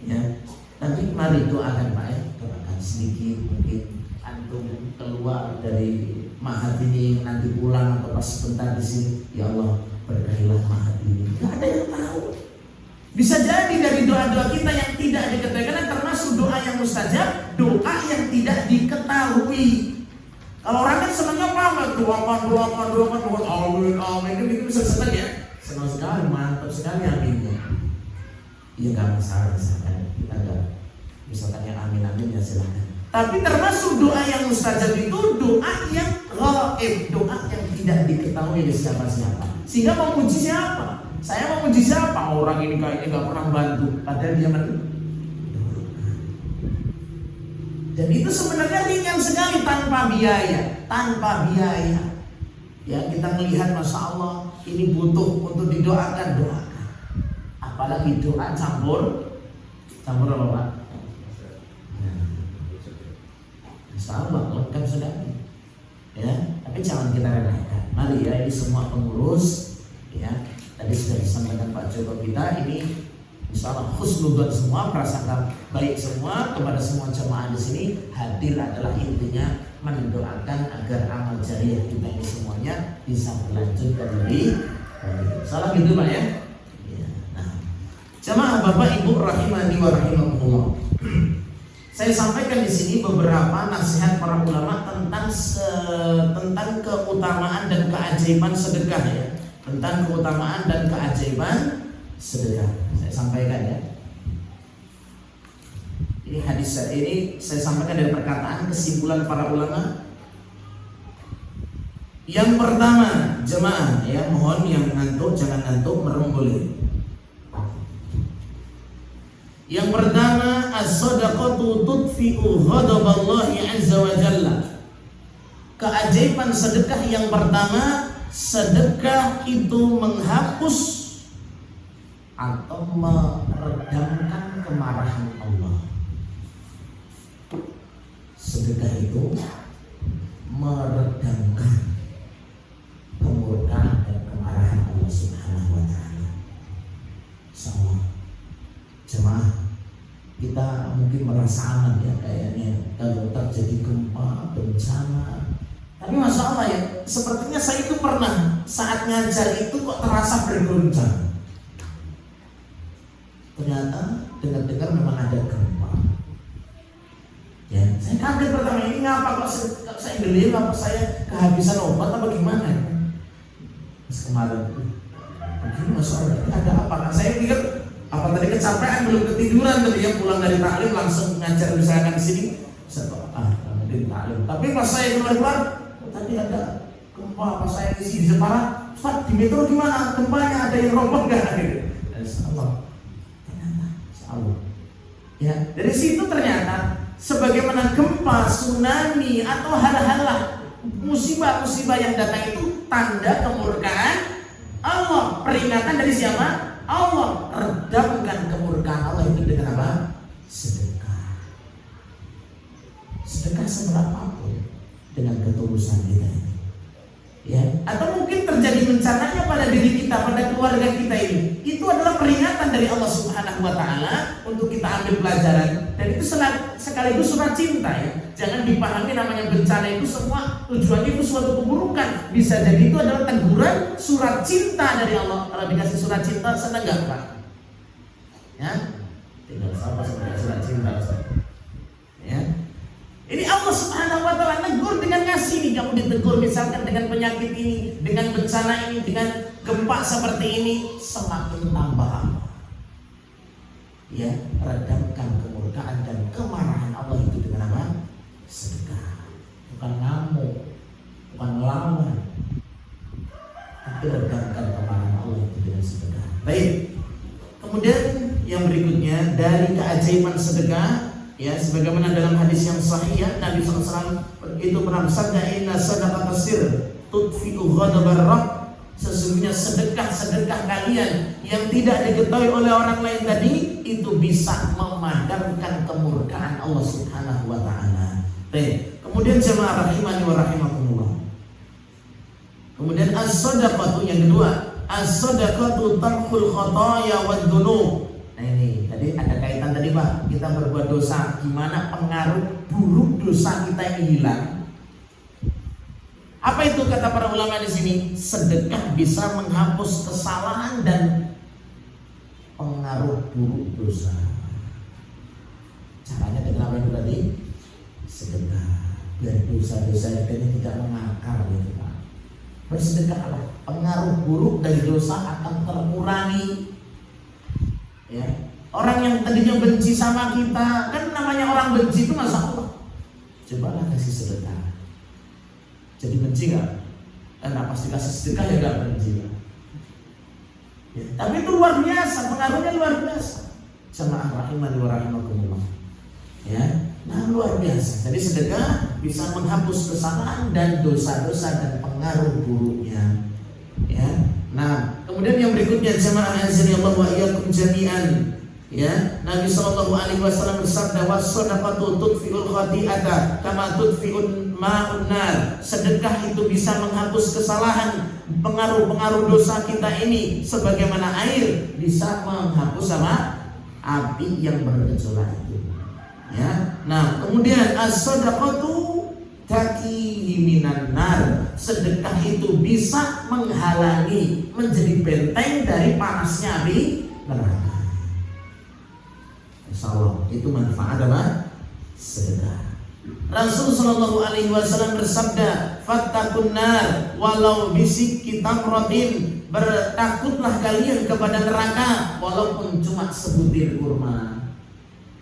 Ya, tapi mari doakan Pak ya, doakan sedikit mungkin antum keluar dari mahat ini nanti pulang atau pas sebentar di sini, ya Allah berkahilah mahat ini. Gak ada yang tahu. Bisa jadi dari doa-doa kita yang tidak diketahui, karena termasuk doa yang mustajab, doa yang tidak diketahui. Kalau orang kan senangnya apa? Doakan, amin, itu bisa senang ya? Senang sekali, mantap sekali aminnya. Iya nggak masalah misalkan kita nggak, misalkan yang amin ya silakan. Tapi termasuk doa yang mustajab itu doa yang ghaib, doa yang tidak diketahui oleh siapa-siapa. Sehingga memuji siapa? Saya memuji siapa? Orang ini kayaknya nggak pernah bantu, padahal dia dan itu sebenarnya ringan sekali tanpa biaya, Ya kita melihat masya Allah ini butuh untuk didoakan, doakan. Apalagi doa campur apa Pak? Insya Allah lengkap sudah. Ya, tapi jangan kita remehkan. Mari ya, ini semua pengurus ya. Tadi sudah disampaikan Pak Joko kita ini. Insyaallah husnudzon semua, prasangka baik semua kepada semua jemaah di sini. Hadir adalah intinya mendoakan agar amal jariah kita ini semuanya bisa berlanjut dan lebih baik. Salah gitu Pak ya? Nah, jemaah Bapak Ibu rahimani wa rahimakumullah. Saya sampaikan di sini beberapa nasihat para ulama tentang keutamaan dan keajaiban sedekah ya. Tentang keutamaan dan keajaiban sedekah. Saya sampaikan ya. Ini hadis ini saya sampaikan dari perkataan kesimpulan para ulama. Yang pertama, jemaah ya, mohon yang ngantuk jangan ngantuk, merem boleh. Yang pertama, as-shadaqatu tudfi'u ghadaballahi 'azza wa jalla. Keajaiban sedekah yang pertama, sedekah itu menghapus atau meredamkan kemarahan Allah. Sedekah itu meredamkan kemurkaan dan kemarahan Allah Subhanahu wa taala. Sama jemaah, kita mungkin merasa aman ya kayaknya kalau terjadi gempa, bencana. Tapi masya Allah ya, sepertinya saya itu pernah saat ngajar itu kok terasa bergoncang. Ternyata dengar-dengar memang ada gempa. Ya, saya kaget pertama, ini ngapa kok saya gelir, apa saya kehabisan obat apa gimana? Terus kemarin, begini masya Allah, ada apa? Nah, saya pikir apa tadi kecapean, belum ketiduran tadi ya, pulang dari taklim langsung ngajar misalkan di sini. Saya kok mungkin taklim. Tapi pas saya keluar, tadi ada gempa, pas saya isi di Jepara, Ustaz di metro gimana? Gempanya ada yang roboh nggak? Allah. Allah. Ya, dari situ ternyata sebagaimana gempa, tsunami atau hal-hal musibah-musibah yang datang itu tanda kemurkaan Allah. Peringatan dari siapa? Allah. Redamkan kemurkaan Allah itu dengan apa? Sedekah. Sedekah seberapapun dengan ketulusan kita ini. Ya, atau mungkin terjadi bencananya pada diri kita, pada keluarga kita ini. Itu adalah peringatan dari Allah Subhanahu wa taala untuk kita ambil pelajaran, dan itu sekaligus surat cinta ya. Jangan dipahami namanya bencana itu semua tujuannya itu suatu keburukan. Bisa jadi itu adalah teguran, surat cinta dari Allah. Kalau dikasih surat cinta senang enggak, Pak? Ya. Tinggal sama sebagai surat cinta. Ya. Ini Allah Subhanahu wa taala negur dengan ngasih nih, kamu ditegur misalkan dengan penyakit ini, dengan bencana ini, dengan gempa seperti ini, semakin tambah. Ya, redamkan kemurkaan dan kemarahan Allah itu dengan apa? Sedekah. Bukan ngamuk, bukan melawan, tapi redamkan kemarahan Allah itu dengan sedekah. Baik. Kemudian yang berikutnya dari keajaiban sedekah, ya, sebagaimana dalam hadis yang sahih ya, Nabi SAW itu pernah bersabda, inna sadaqata sir tudfi'u ghadabar rabb. Sesungguhnya sedekah kalian yang tidak diketahui oleh orang lain tadi itu bisa memadamkan kemurkaan Allah Subhanahu wa taala. Baik. Kemudian jemaah rahimani wa rahimakumullah. Kemudian as-sadaqatu yang kedua, as-sadaqatu tamhul khataaya wad dzunub. Nah ini tadi ada kaitan tadi Pak, kita berbuat dosa, gimana pengaruh buruk dosa kita ini hilang? Apa itu kata para ulama di sini? Sedekah bisa menghapus kesalahan dan pengaruh buruk dosa. Caranya dengan apa itu tadi? Sedekah, biar dosa-dosa ini tidak mengakar gitu Pak. Bersedekah apa? Pengaruh buruk dari dosa akan terkurangi. Ya, orang yang tadinya benci sama kita, kan namanya orang benci itu masa Allah. Cobalah kasih sedekah. Jadi benci nggak? Karena pasti kasih sedekah ya nggak benci. Ya, tapi itu luar biasa, pengaruhnya luar biasa. Jemaah rahimani wa rahimakumullah. Ya, nah luar biasa. Jadi sedekah bisa menghapus kesalahan dan dosa-dosa dan pengaruh buruknya. Ya. Nah, kemudian yang berikutnya jemaah azza wa iyyakum jami'an. Ya, Nabi sallallahu alaihi wasallam bersabda, was-shadaqatu tudfi'ul khati'ata kama tudfi'un ma'un nar. Sedekah itu bisa menghapus kesalahan, pengaruh-pengaruh dosa kita ini sebagaimana air bisa menghapus sama api yang bergejolak itu. Ya. Nah, kemudian as-shadaqatu taqihi minan nar. Sedekah itu bisa menghalangi, menjadi benteng dari panasnya api neraka. Insyaallah itu manfaat apa? Sedekah. Rasul sallallahu alaihi wasallam bersabda, "Fattaqun nar walau bisikki tamratin." Bertakutlah kalian kepada neraka walaupun cuma sebutir kurma.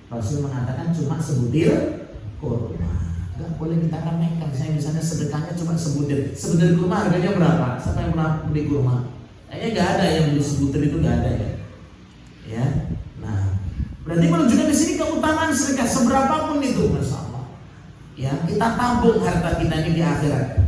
Rasul mengatakan cuma sebutir kurma. Enggak boleh kita remehkan. Saya misalnya sedekahnya cuma sebutir. Sebutir kurma harganya berapa? Siapa yang pernah beli kurma? Kayaknya enggak ada yang beli sebutir itu, enggak ada ya. Ya. Nah, Berarti menunjukkan di sini keutamaan sedekah seberapapun itu, Masya Allah. Ya, kita tabung harta kita ini di akhirat.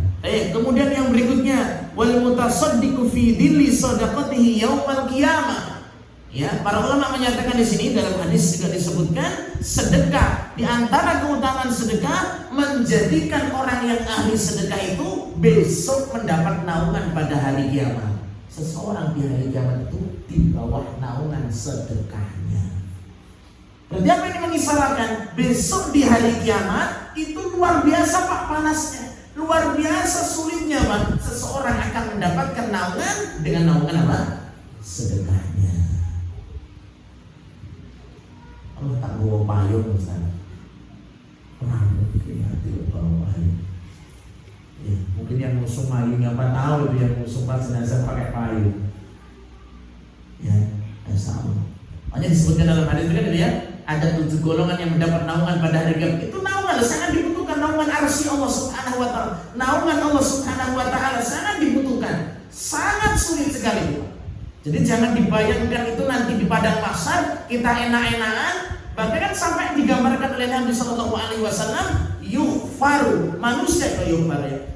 Kemudian yang berikutnya, wal mutasaddiqu fi dhilli shadaqatihi yaumal qiyamah. Ya, para ulama menyatakan di sini dalam hadis juga disebutkan sedekah, di antara keutamaan sedekah menjadikan orang yang ahli sedekah itu besok mendapat naungan pada hari kiamat. Seseorang di hari kiamat itu di bawah naungan sedekahnya. Berarti apa ini mengisyaratkan besok di hari kiamat itu luar biasa Pak panasnya, luar biasa sulitnya Pak. Seseorang akan mendapatkan naungan dengan naungan apa? Sedekahnya. Allah tak bawa payung misalnya, orang mungkin tidak bawa payung. Ya, mungkin yang musuh payungnya apa tahu itu yang musuh jenazah pakai payung. Ya, sama. Hanya disebutkan dalam hadis juga ya, ada 7 golongan yang mendapat naungan pada hari kiamat. Itu naungan sangat dibutuhkan, naungan arsy Allah Subhanahu wa taala. Naungan Allah Subhanahu wa taala sangat dibutuhkan. Sangat sulit sekali. Jadi jangan dibayangkan itu nanti di padang mahsyar kita enak-enakan. Bahkan sampai digambarkan oleh Nabi Shallallahu Alaihi Wasallam, yuhfaru manusia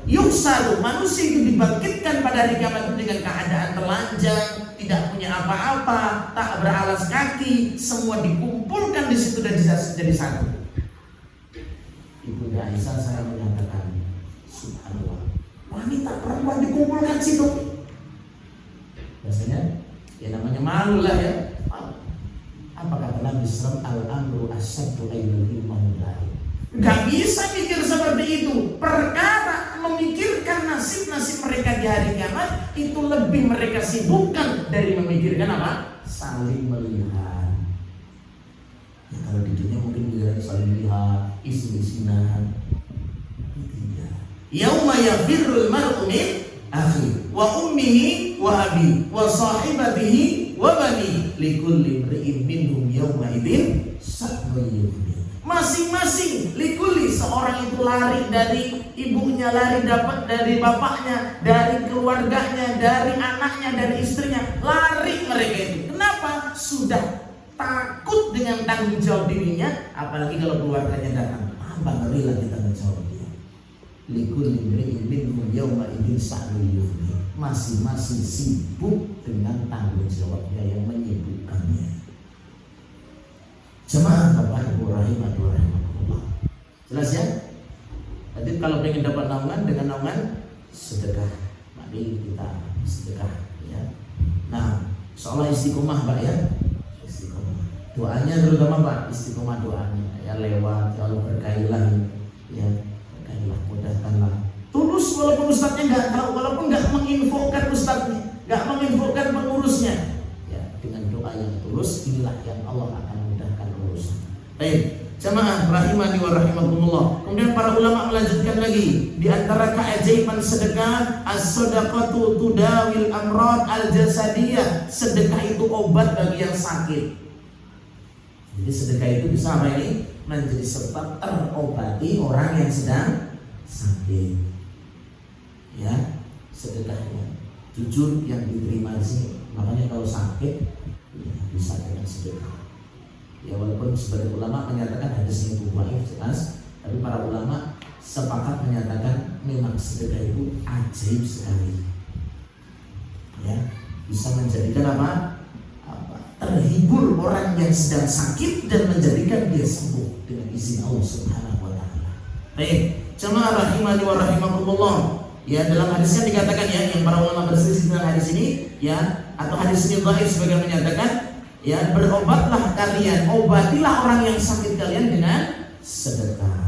yuhsaru manusia itu dibangkitkan pada hari kiamat dengan keadaan telanjang, tidak punya apa-apa, tak beralas kaki, semua dikumpulkan di situ dan jadi satu. Ibu Aisyah saya menyatakan, subhanallah, wanita perempuan dikumpulkan situ. Biasanya ya namanya malu lah ya. Apa kata Nabi SAW? Al-amru asyaddu ayyul imanullah. Gak bisa mikir seperti itu. Perkara memikirkan nasib-nasib mereka di hari kiamat itu lebih mereka sibukkan dari memikirkan apa? Saling melihat. Ya kalau di dunia mungkin kita saling lihat, isi-isinan. Yauma yafirrul mar'u min akhi wa ummihi wa abi wa sahibatihi wa bani likulli imri'in minhum yawma idzin sha'nun yughni. Masing-masing likulli, seorang itu lari dari ibunya, lari dapat dari bapaknya, dari keluarganya, dari anaknya, dari istrinya, lari mereka itu. Kenapa? Sudah takut dengan tanggung jawab dirinya, apalagi kalau keluarganya datang. Apa ngerilah kita menjawab dia. Likulli imri'in minhum yawma idzin sha'nun yughni. Masing-masing sibuk dengan tanggung jawabnya yang menyibukkannya. Jemaah Bapak Ibu rahimahullah. Jelas ya? Jadi kalau ingin dapat naungan dengan naungan sedekah, mari kita sedekah ya. Nah, seolah istiqomah Pak ya. Istiqomah. Doanya terutama Pak, istiqomah doanya ya lewat ya Allah berkailah ya. Berkailah, mudahkanlah. Tulus walaupun ustadznya nggak tahu, walaupun nggak menginfokan ustadznya, nggak menginfokan pengurusnya, ya dengan doa yang tulus inilah yang Allah akan mudahkan urusan. Baik, jamaah rahimani wa rahimakumullah. Kemudian para ulama melanjutkan lagi di antara keajaiban sedekah, as-shadaqatu tudawil amrad al-jasadiyah. Sedekah itu obat bagi yang sakit. Jadi sedekah itu bisa apa ini? Menjadi sebab terobati orang yang sedang sakit. Ya, sedekahnya jujur yang diterima di sini. Makanya kalau sakit ya, bisa dengan sedekah. Ya walaupun sebagian ulama menyatakan hadisnya itu dhaif jelas, tapi para ulama sepakat menyatakan memang sedekah itu ajaib sekali. Ya, bisa menjadikan apa? Terhibur orang yang sedang sakit dan menjadikan dia sembuh dengan izin Allah Subhanahu wa taala. Baik, jemaah rahimani wa rahimakumullah. Ya dalam hadisnya dikatakan ya, yang para ulama berselisih tentang hadis ini ya, atau hadis ini dhaif sebagian menyatakan ya, berobatlah kalian, obatilah orang yang sakit kalian dengan sedekah.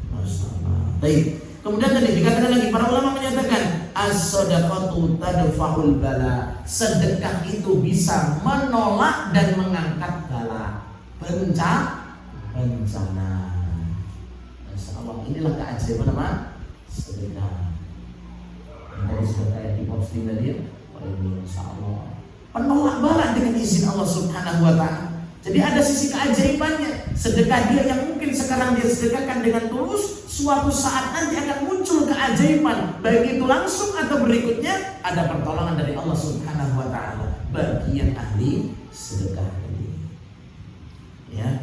Masyaallah. Baik. Kemudian tadi dikatakan lagi, para ulama menyatakan as-shadaqatu tadfa'ul bala. Sedekah itu bisa menolak dan mengangkat bala, bencana. Masyaallah. Inilah keajaiban apa? Sedekah. Dari sedekah yang diposting tadi ya, ini insyaallah penolak bala dengan izin Allah Subhanahu wa taala. Jadi ada sisi keajaibannya. Sedekah dia yang mungkin sekarang dia sedekahkan dengan tulus, suatu saat nanti akan muncul keajaiban, baik itu langsung atau berikutnya ada pertolongan dari Allah Subhanahu wa taala bagi yang ahli sedekah ini. Ya,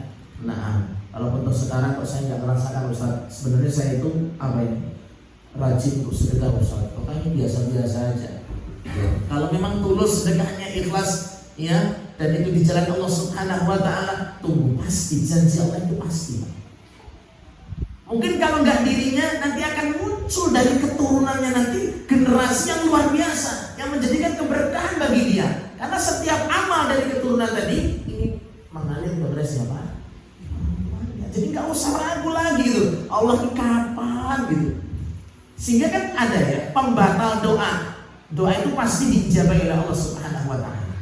Kok sekarang kok saya nggak merasakan Ustaz? Sebenarnya saya itu apa ya? Rajin untuk sedekah Ustaz. Pokoknya biasa-biasa aja. Ya. Kalau memang tulus sedekahnya ikhlas ya, dan itu di jalan Allah Subhanahu wa taala, tunggu pasti janji Allah itu pasti. Mungkin kalau nggak dirinya, nanti akan muncul dari keturunannya nanti generasi yang luar biasa yang menjadikan keberkahan bagi dia. Karena setiap amal dari keturunan tadi ini mengalir kepada siapa? Jadi nggak usah ragu lagi gitu. Allah ini kapan gitu. Sehingga kan ada ya pembatal doa. Doa itu pasti diijabah oleh Allah Subhanahu wa taala.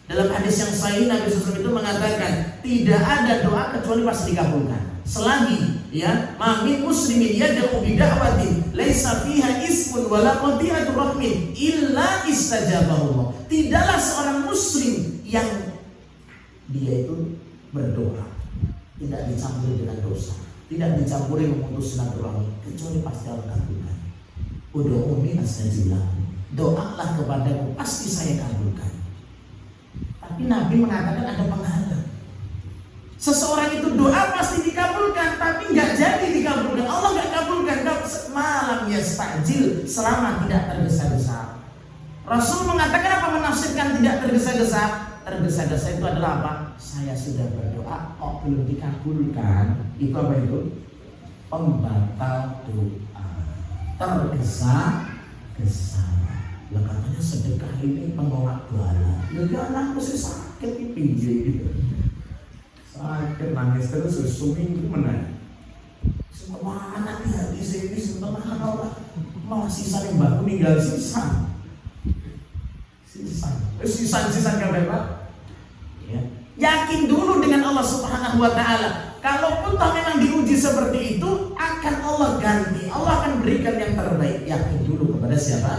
Dalam hadis yang sahih Nabi SAW itu mengatakan tidak ada doa kecuali pasti dikabulkan. Selagi ya mamin muslimin yad'u bi da'watin laisa fiha ismun wala qati'atu rahmin illa istajabahu Allah. Tidaklah seorang muslim yang dia itu berdoa tidak dicampuri dengan dosa, tidak dicampuri memutus silaturahmi, kecuali pasti Allah kabulkan. Ud'uuni astajib lakum. Doalah kepadaku, pasti saya kabulkan. Tapi Nabi mengatakan ada penghalang. Seseorang itu doa pasti dikabulkan, tapi nggak jadi dikabulkan. Allah nggak kabulkan. Malam yastajil, selama tidak tergesa-gesa. Rasul mengatakan apa, menafsirkan tidak tergesa-gesa? Tergesa-gesa itu adalah apa? Saya sudah berdoa kok belum dikabulkan. Itu apa itu? Pembatal doa. Tergesa-gesa. Lah katanya sedekah ini penolak bala. Ya anakku sih sakit di pinggir gitu. Sakit nangis terus seminggu menang. Semana nih hadis ini sebenarnya Allah malah sisa yang baru tinggal sisa kabar Pak. Ya. Yakin dulu dengan Allah Subhanahu wa taala. Kalaupun tak memang diuji seperti itu, akan Allah ganti. Allah akan berikan yang terbaik. Yakin dulu kepada siapa?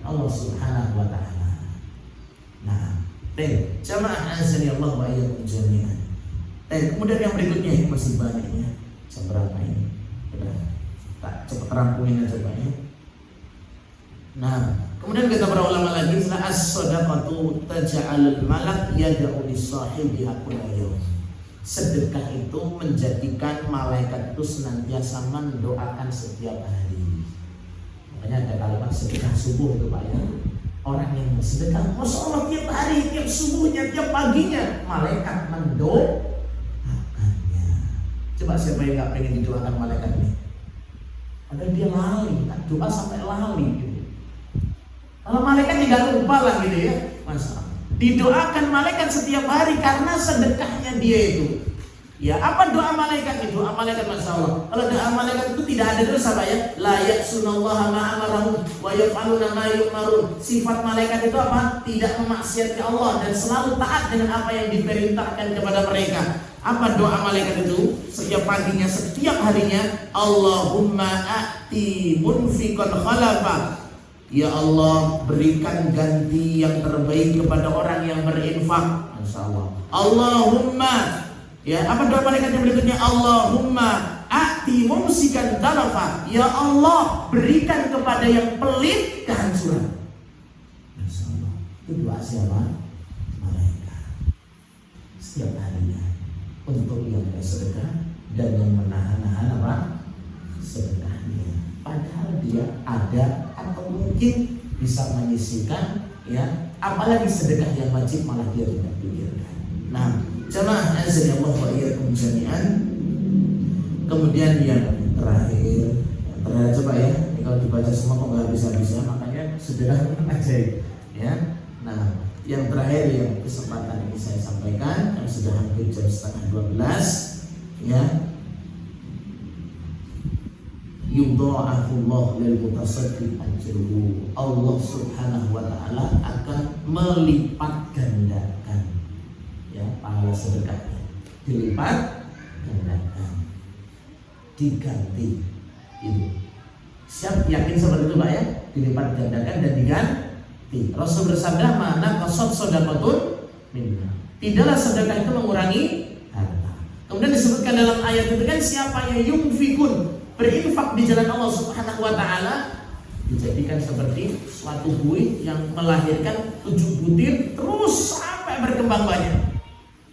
Allah Subhanahu wa taala. Nah, jamaah azani Allah wa iyyakum jami'an. Kemudian yang berikutnya ini masih banyak ya. Jam berapa ini? Tak cepat rampungin aja Pak ya. Nah, kemudian kata para ulama lagi, as-shadaqatu taj'alul malak yad'u li-sahibiha kulla yawm. Sedekah itu menjadikan malaikat itu senantiasa mendoakan setiap hari. Makanya ada kalimat sedekah subuh itu Pak ya. Orang yang bersedekah, Masya Allah tiap hari, tiap subuhnya, tiap paginya, malaikat mendoakannya. Coba siapa yang gak pengen didoakan malaikat ini? Padahal dia lali, kan doa sampai lali gitu. Kalau malaikat tidak lupa lah gitu ya, Masya Allah. Didoakan malaikat setiap hari karena sedekahnya dia itu. Ya, apa doa malaikat itu? Doa malaikat Masya Allah. Kalau doa malaikat itu tidak ada dosa Pak ya. La ya'sunallaha ma'amarahum wa yaf'aluna ma yu'marun. Sifat malaikat itu apa? Tidak memaksiati Allah dan selalu taat dengan apa yang diperintahkan kepada mereka. Apa doa malaikat itu? Setiap paginya, setiap harinya, Allahumma a'ti munfiqan khalafa. Ya Allah, berikan ganti yang terbaik kepada orang yang berinfak. Masya Allah. Allahumma, ya apa doa malaikat yang berikutnya? Allahumma a'ti mumsikan talafa. Ya Allah, berikan kepada yang pelit kehancuran. Masya Allah. Itu doa siapa? Malaikat. Setiap harinya untuk yang bersedekah dan yang menahan-nahan apa? Sedekahnya. Padahal dia ada atau mungkin bisa menyisihkan ya, apalagi sedekah yang wajib malah dia tidak pikirkan. Nah, jamaah azza Allah wa iyyakum jami'an. Kemudian yang terakhir coba ya, ini kalau dibaca semua kok nggak bisa-bisa, makanya sederhana aja ya. Nah, yang terakhir yang kesempatan ini saya sampaikan, yang sudah hampir jam 11:30 ya. Yudha'afullah lil mutasaddiq ajruhu. Allah Subhanahu wa taala akan melipat gandakan ya pahala sedekahnya. Dilipat gandakan. Diganti. Itu. Siap yakin seperti itu Pak ya? Dilipat gandakan dan diganti. Rasul bersabda, "Mana qasad shadaqatun minna." Tidaklah sedekah itu mengurangi harta. Kemudian disebutkan dalam ayat itu kan, siapa yang yunfikun, berinfak di jalan Allah Subhanahu wa taala, dijadikan seperti suatu buih yang melahirkan 7 butir terus sampai berkembang banyak.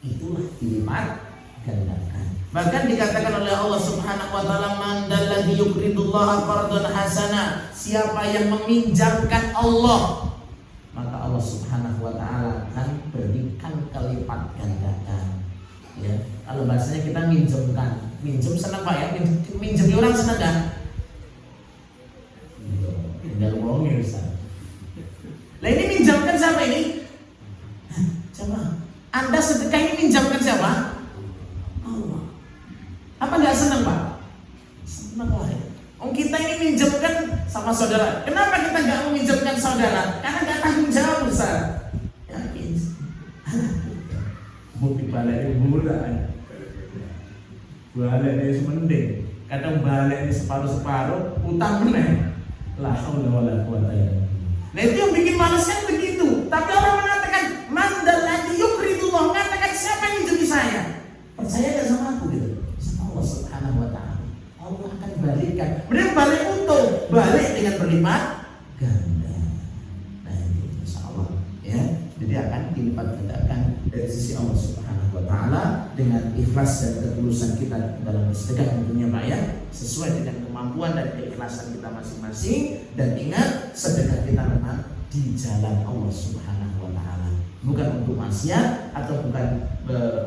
Itulah dilipat gandakan. Bahkan dikatakan oleh Allah Subhanahu wa taala, man dalladzi yuqridullaha qardan hasana, siapa yang meminjamkan Allah, maka Allah Subhanahu wa taala akan berikan kelipat gandakan. Ya, kalau bahasanya kita minjemkan. Minjem senang Pak ya, minjem orang senang kan? Tinggal ngomongin Ustaz. Lah ini minjamkan siapa ini? Siapa? Anda sedekah ini minjamkan siapa? Allah. Apa nggak senang Pak? Senang lah ya. Kita ini minjamkan sama saudara. Kenapa kita nggak meminjamkan saudara? Karena nggak tanggung jawab Ustaz. Yakin? Bukti balik bulan. Balik ini semending. Kadang balik ini separuh-separuh, utang meneh. La haula wala quwata illa billah. Nah itu yang bikin malas kan begitu. Tapi orang mengatakan man dalladzi yuqridullah, mengatakan siapa yang minjem saya? Percaya gak sama aku gitu? Sama Allah Subhanahu wa taala. Allah akan balikkan. Benar balik utuh, balik dengan berlipat ganda. Nah itu insyaallah ya. Jadi akan dilipat gandakan dari sisi Allah Subhanahu wa taala dengan ikhlas dan ketulusan kita dalam bersedekah tentunya Pak ya, sesuai dengan kemampuan dan keikhlasan kita masing-masing. Dan ingat, sedekah kita memang di jalan Allah Subhanahu wa taala, bukan untuk maksiat atau bukan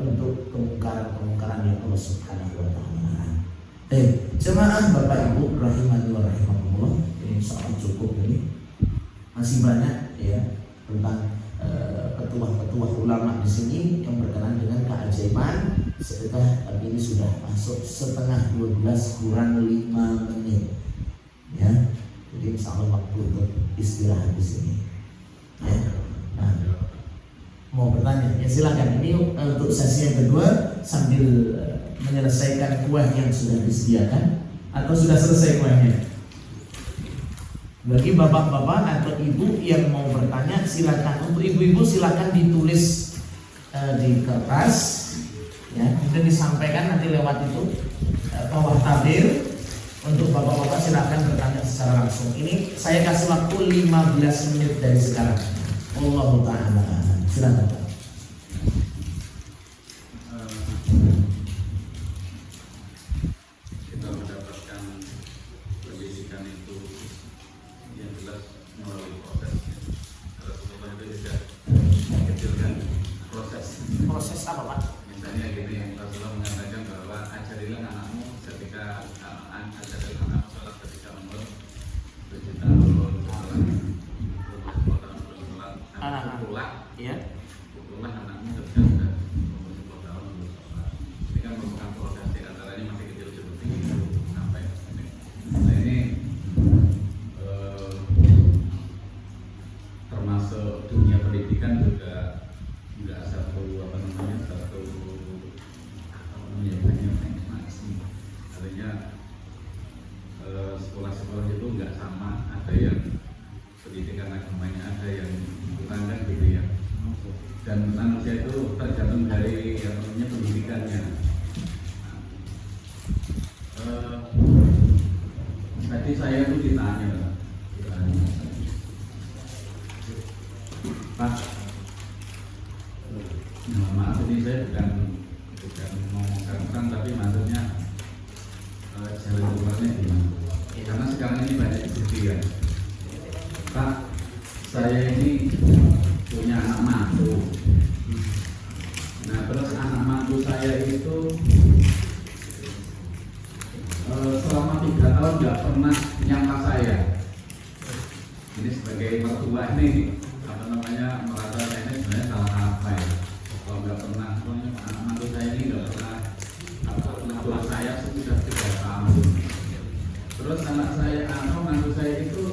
untuk kemungkaran-kemungkaran yang Allah Subhanahu wa taala. Jemaah Bapak Ibu rahimani wa rahimakumullah, ini soal cukup ini. Masih banyak ya tentang petuah-petuah ulama di sini yang berkenan dengan keajaiban sedekah, tapi ini sudah masuk setengah 12 kurang 5 menit ya. Jadi insya Allah waktu untuk istirahat di sini ya. Nah, mau bertanya ya silakan. Ini untuk sesi yang kedua sambil menyelesaikan kuah yang sudah disediakan atau sudah selesai kuahnya. Bagi bapak-bapak atau ibu yang mau bertanya silakan. Untuk ibu-ibu silakan ditulis di kertas ya, kemudian disampaikan nanti lewat itu bawah tabir. Untuk bapak-bapak silakan bertanya secara langsung. Ini saya kasih waktu 15 menit dari sekarang. Allahu ta'ala. Silakan Pak.
Kita mendapatkan pendidikan itu yang jelas melalui proses. Rasulullah itu tidak mengecilkan
Proses apa Pak?
Misalnya gini, Rasulullah mengatakan bahwa ajarilah anakmu ketika ajarilah anakmu sholat ketika umur 7 tahun, pukulah anakmu ketika sudah umur 10 tahun sholat. Ini kan merupakan proses, di antaranya masih kecil seperti itu sampai ini. Nah ini termasuk dunia pendidikan juga nggak satu artinya sekolah-sekolah itu nggak sama, ada yang pendidikan agamanya, ada yang bukan kan gitu ya. Dan manusia itu tergantung dari yang namanya pendidikannya. Tadi saya tuh ditanya Pak, nah, maaf ini saya bukan mau ngomong tapi maksudnya jalan keluarnya gimana? Karena sekarang ini banyak kejadian. Pak, saya ini punya anak mantu. Nah terus anak mantu saya itu selama 3 tahun nggak pernah nyapa saya. Ini sebagai mertua ini merasa saya ini sebenarnya salah apa ya? Kalau nggak pernah, anak mantu saya ini nggak pernah menegur saya sudah 3 tahun. Terus anak saya, mantu saya itu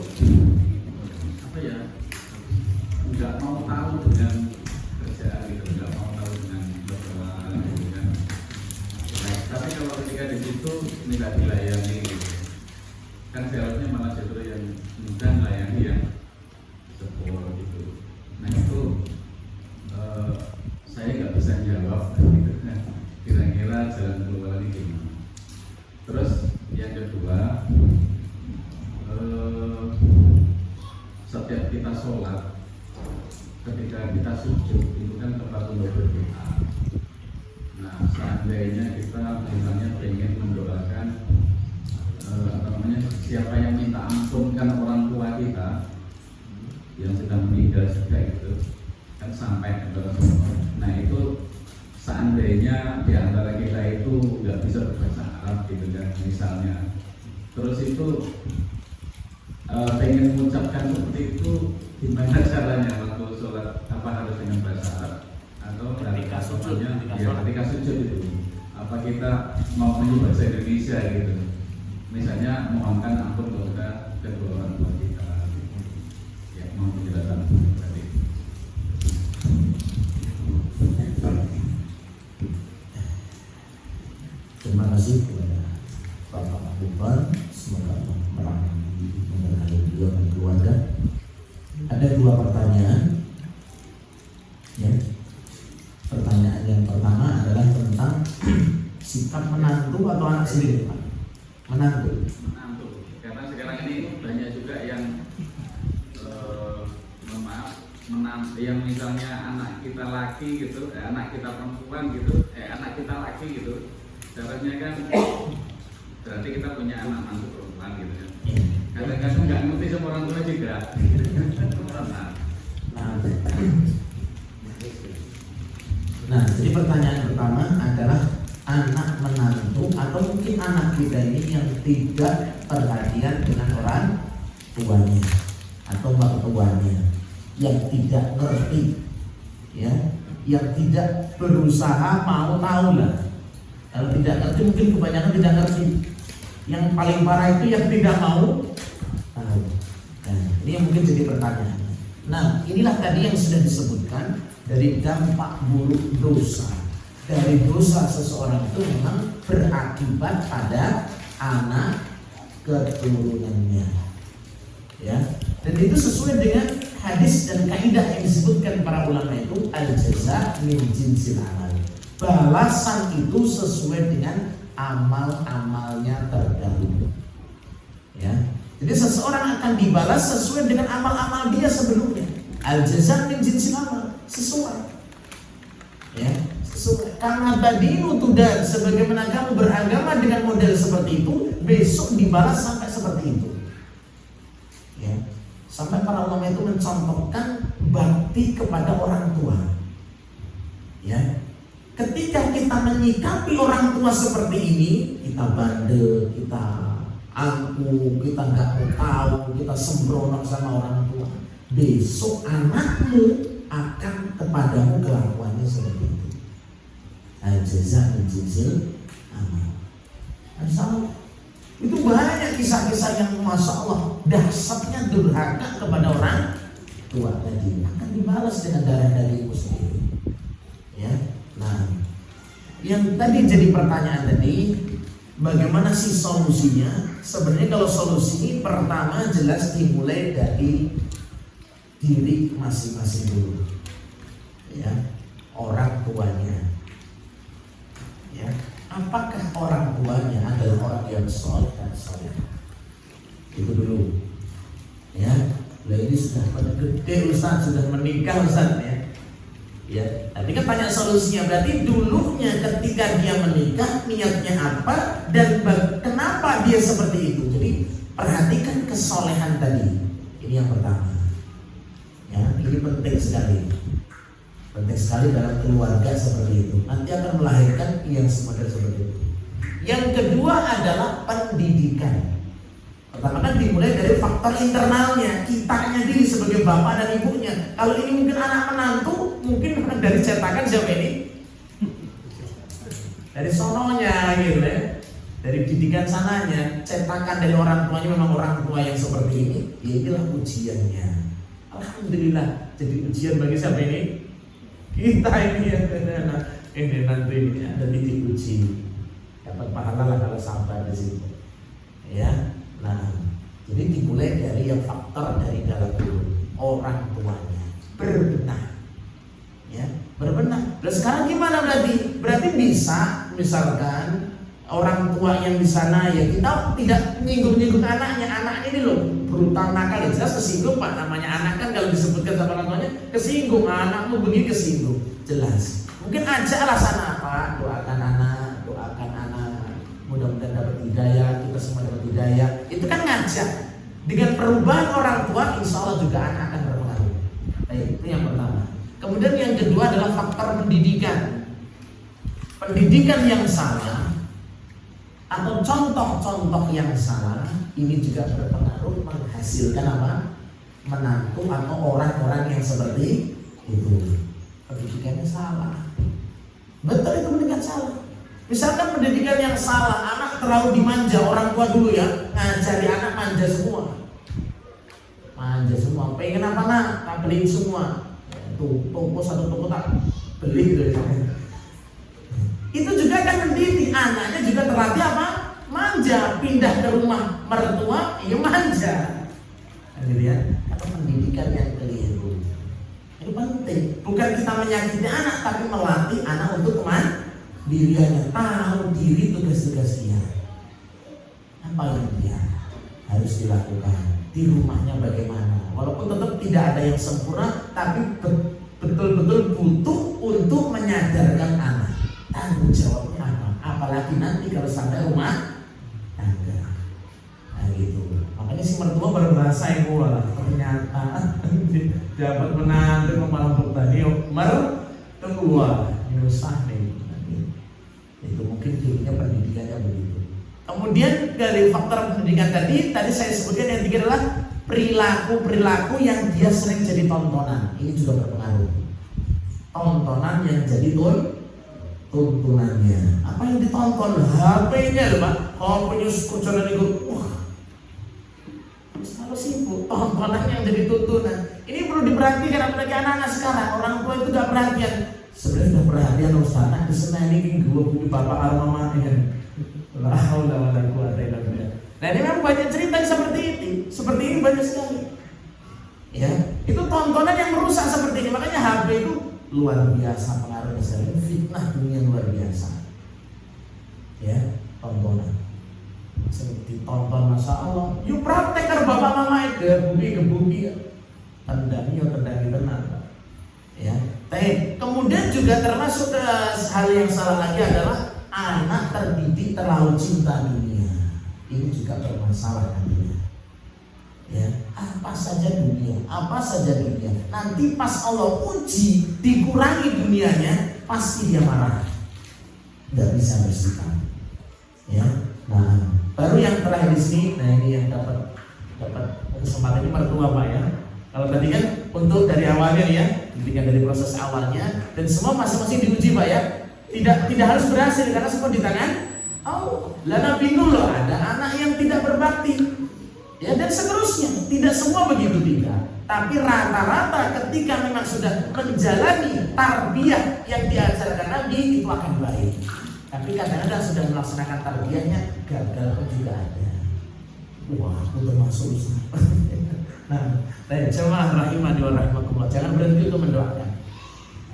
apa ya? Nggak mau tahu dengan kerjaan gitu, nggak mau tahu dengan bagaimana dengan. Nah, tapi kalau ketika di situ minta dilayani, kan seharusnya malah justru yang minta melayani yang sepuluh gitu. Nah itu saya nggak bisa jawab gitu. Kira-kira jalan keluarnya gimana. Terus yang kedua, setiap kita sholat, ketika kita sujud itu kan tempat untuk berdoa. Nah seandainya kita misalnya pengen mendoakan siapa yang minta ampunkan orang tua kita yang sedang meninggal juga itu kan sampai kepada semua. Nah itu seandainya di antara kita itu nggak bisa berbahasa Arab gitu kan misalnya, terus itu pengen mengucapkan seperti itu, gimana caranya waktu sholat? Apa harus dengan bahasa Arab atau ketika sujud itu apa kita mau bahasa Indonesia gitu, misalnya mohonkan ampun kepada kedua orang tua kita gitu. Ya, mau penjelasan tadi.
Terima kasih kepada Bapak Bupar, semoga Allah merahmati memberkati beliau dan keluarga. Ada dua pertanyaan. Ya. Pertanyaan yang pertama adalah tentang sikap menantu atau anak sendiri, Pak? Menantu.
Karena sekarang ini banyak juga yang menantu yang misalnya anak kita laki gitu, anak kita perempuan gitu, anak kita laki gitu. Caranya kan berarti kita punya anak mantu perempuan gitu kan. Kadang-kadang nggak ngerti sama orang tua juga.
Nah, jadi pertanyaan pertama adalah anak menantu atau mungkin anak kita ini yang tidak perhatian dengan orang tuanya atau mertuanya, yang tidak ngerti, ya, yang tidak berusaha mau tahu lah. Kalau tidak ngerti mungkin kebanyakan tidak ngerti. Yang paling parah itu yang tidak mau tahu. Nah, ini yang mungkin jadi pertanyaan. Nah, inilah tadi yang sudah disebutkan dari dampak buruk dosa. Dari dosa seseorang itu memang berakibat pada anak keturunannya. Ya. Dan itu sesuai dengan hadis dan kaidah yang disebutkan para ulama itu al-jaza min jinsil amal. Balasan itu sesuai dengan amal-amalnya terdahulu. Ya. Jadi seseorang akan dibalas sesuai dengan amal-amal dia sebelumnya. Al-jaza min jinsil amal, sesuai. Ya, sesuai. Karena badinu tudan, sebagaimana kamu beragama dengan model seperti itu, besok dibalas sampai seperti itu. Ya. Sampai para ulama itu mencontohkan bakti kepada orang tua. Ya. Ketika kita menyikapi orang tua seperti ini, kita bandel, kita angkuh, kita nggak mau tahu, kita sembrono sama orang tua. Besok anakmu akan kepadamu kelakuannya seperti itu. Al-jaza min jinsil amal. Itu banyak kisah-kisah yang masya Allah dasarnya durhaka kepada orang tua tadi akan dibalas dengan darah dagingmu sendiri. Ya. Nah, yang tadi jadi pertanyaan tadi, bagaimana sih solusinya? Sebenarnya kalau solusi pertama jelas dimulai dari diri masing-masing dulu, ya, orang tuanya, ya, apakah orang tuanya adalah orang yang soleh dan soleh? Itu dulu, ya. Lah ini sudah pada gede Ustaz, sudah menikah Ustaz, ya. Ya, tadi kan tanya solusinya, berarti dulunya ketika dia menikah niatnya apa dan kenapa dia seperti itu. Jadi perhatikan kesolehan tadi. Ini yang pertama. Ya, ini penting sekali. Penting sekali dalam keluarga seperti itu. Nanti akan melahirkan yang semacam seperti itu. Yang kedua adalah pendidikan. Pertama kan dimulai dari faktor internalnya, kitanya diri sebagai bapak dan ibunya. Kalau ini mungkin anak menantu, mungkin dari cetakan siapa ini? Dari sononya gitu ya. Dari didikan sananya, cetakan dari orang tuanya memang orang tua yang seperti ini. Ya inilah ujiannya. Alhamdulillah jadi ujian bagi siapa ini? Kita ini ya. Ini nanti ini ada titik uji. Dapat pahala lah kalau sampai di situ. Ya. Nah, jadi dimulai dari yang faktor dari dalam dulu, orang tuanya berbenah, ya, berbenah. Dan sekarang gimana berarti? Berarti bisa, misalkan orang tua yang di sana ya kita tidak nyinggung-nyinggung anaknya ini loh brutal nakal, ya jelas kesinggung Pak, namanya anak kan kalau disebutkan sama orang tuanya kesinggung, anakmu begini kesinggung, jelas. Mungkin ajaklah sana apa, doakan anak, mudah-mudahan dapat hidayah, kita semua dapat hidayah. Itu kan ngajak. Dengan perubahan orang tua, insya Allah juga anak akan berpengaruh. Itu yang pertama. Kemudian yang kedua adalah faktor pendidikan. Pendidikan yang salah atau contoh-contoh yang salah ini juga berpengaruh menghasilkan apa? Menantu atau orang-orang yang seperti itu. Pendidikannya salah. Betul itu pendidikan salah. Misalkan pendidikan yang salah, anak terlalu dimanja, orang tua dulu ya ngajari anak manja semua, pengen apa nak, tak beliin semua. Toko satu toko tak beli gitu ya. Itu juga akan mendidik anaknya juga terlatih apa? Manja, pindah ke rumah mertua, ya manja. Gitu ya. Atau pendidikan yang keliru. Itu penting. Bukan kita menyakiti anak, tapi melatih anak untuk dirinya tahu diri tugas-tugas dia. Apa yang dia harus dilakukan di rumahnya bagaimana. Walaupun tetap tidak ada yang sempurna, tapi betul-betul butuh untuk menyadarkan anak tanggung jawabnya apa. Apalagi nanti kalau sampai rumah tangga. Nah gitu. Makanya si mertua baru ngerasain lah. Ternyata dapat menantu malam bertani mertua nyusah nih. Itu mungkin jadinya pendidikannya begitu. Kemudian dari faktor pendidikan tadi saya sebutkan yang tiga adalah perilaku yang dia sering jadi tontonan. Ini juga berpengaruh. Tontonan yang jadi tuntunannya. Apa yang ditonton? HP-nya loh Pak. HP-nya kucoran itu. Wah. Selalu sibuk. Tontonan yang jadi tuntunan. Ini perlu diperhatikan apalagi anak-anak sekarang. Orang tua itu gak perhatian. Sebenarnya sudah perhatian Ustaz. Nah, kesana ini gue punya bapak alma mater. La haula wala quwata illa billah. Nah, ini memang banyak cerita seperti ini. Seperti ini banyak sekali. Ya, itu tontonan yang merusak seperti ini. Makanya HP itu luar biasa pengaruhnya sekali. Fitnah dunia luar biasa. Ya, tontonan. Seperti tonton Masya Allah. Yuk praktek karo bapak mama itu gebuki. Tendang tenang. Ya. Kemudian juga termasuk ke hal yang salah lagi adalah anak terdidik terlalu cinta dunia. Ini juga bermasalah nantinya. Ya, apa saja dunia. Nanti pas Allah uji, dikurangi dunianya, pasti dia marah. Tidak bisa bersikap. Ya, nah baru yang terakhir di sini. Nah ini yang dapat kesempatan ini mertua Pak ya. Kalau tadi kan untuk dari awalnya ya, pendidikan dari proses awalnya dan semua masing-masing diuji Pak ya. Tidak harus berhasil karena semua di tangan Allah. Nabi Nuh loh ada anak yang tidak berbakti. Ya dan seterusnya. Tidak semua begitu tidak. Tapi rata-rata ketika memang sudah menjalani tarbiyah yang diajarkan Nabi itu akan baik. Tapi kadang-kadang sudah melaksanakan tarbiyahnya gagal pun juga ada. Wah, aku termasuk Nah, jemaah rahimani wa rahimakumullah, jangan berhenti untuk mendoakan.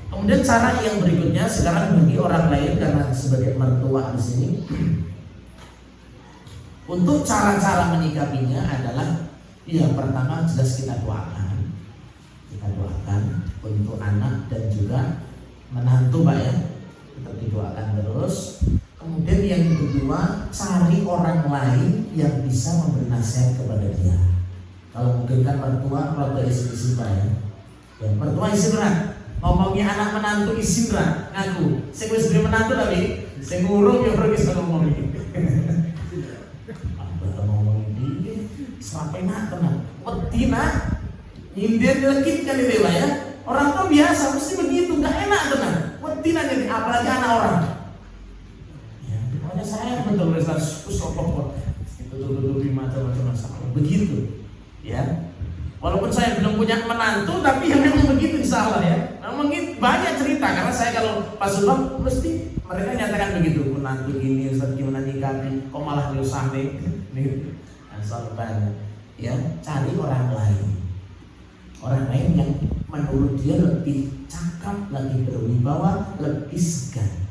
Kemudian cara yang berikutnya sekarang bagi orang lain karena sebagai mertua di sini, untuk cara-cara menyikapinya adalah yang pertama jelas kita doakan untuk anak dan juga menantu Pak ya, tetap didoakan terus. Kemudian yang kedua cari orang lain yang bisa memberi nasihat kepada dia. Kalau mungkin kan mertua isi Pak ya. Ya mertua isi berat. Ngomongnya anak menantu isi berat. Ngaku. Saya wis duwe menantu tapi saya ngurung ya pergi bisa ngomong ini. Apa ngomong ini? Sampai nak tenang. Wedi nak. Nyindir lekit kan itu Pak ya. Orang tua biasa mesti begitu, enggak enak tenang. Wedi nak jadi apalagi anak orang. Ya, pokoknya saya betul Ustaz usopok. Tutup-tutupi macam-macam masalah. Begitu. Ya, walaupun saya belum punya menantu, tapi yang memang begitu insya Allah ya. Memang banyak cerita karena saya kalau pas ulang mesti mereka nyatakan begitu. Menantu gini, Ustaz gimana nikahin, kok malah nyusah nih. Asal banyak. Ya, cari orang lain yang menurut dia lebih cakap, lebih berwibawa, lebih segan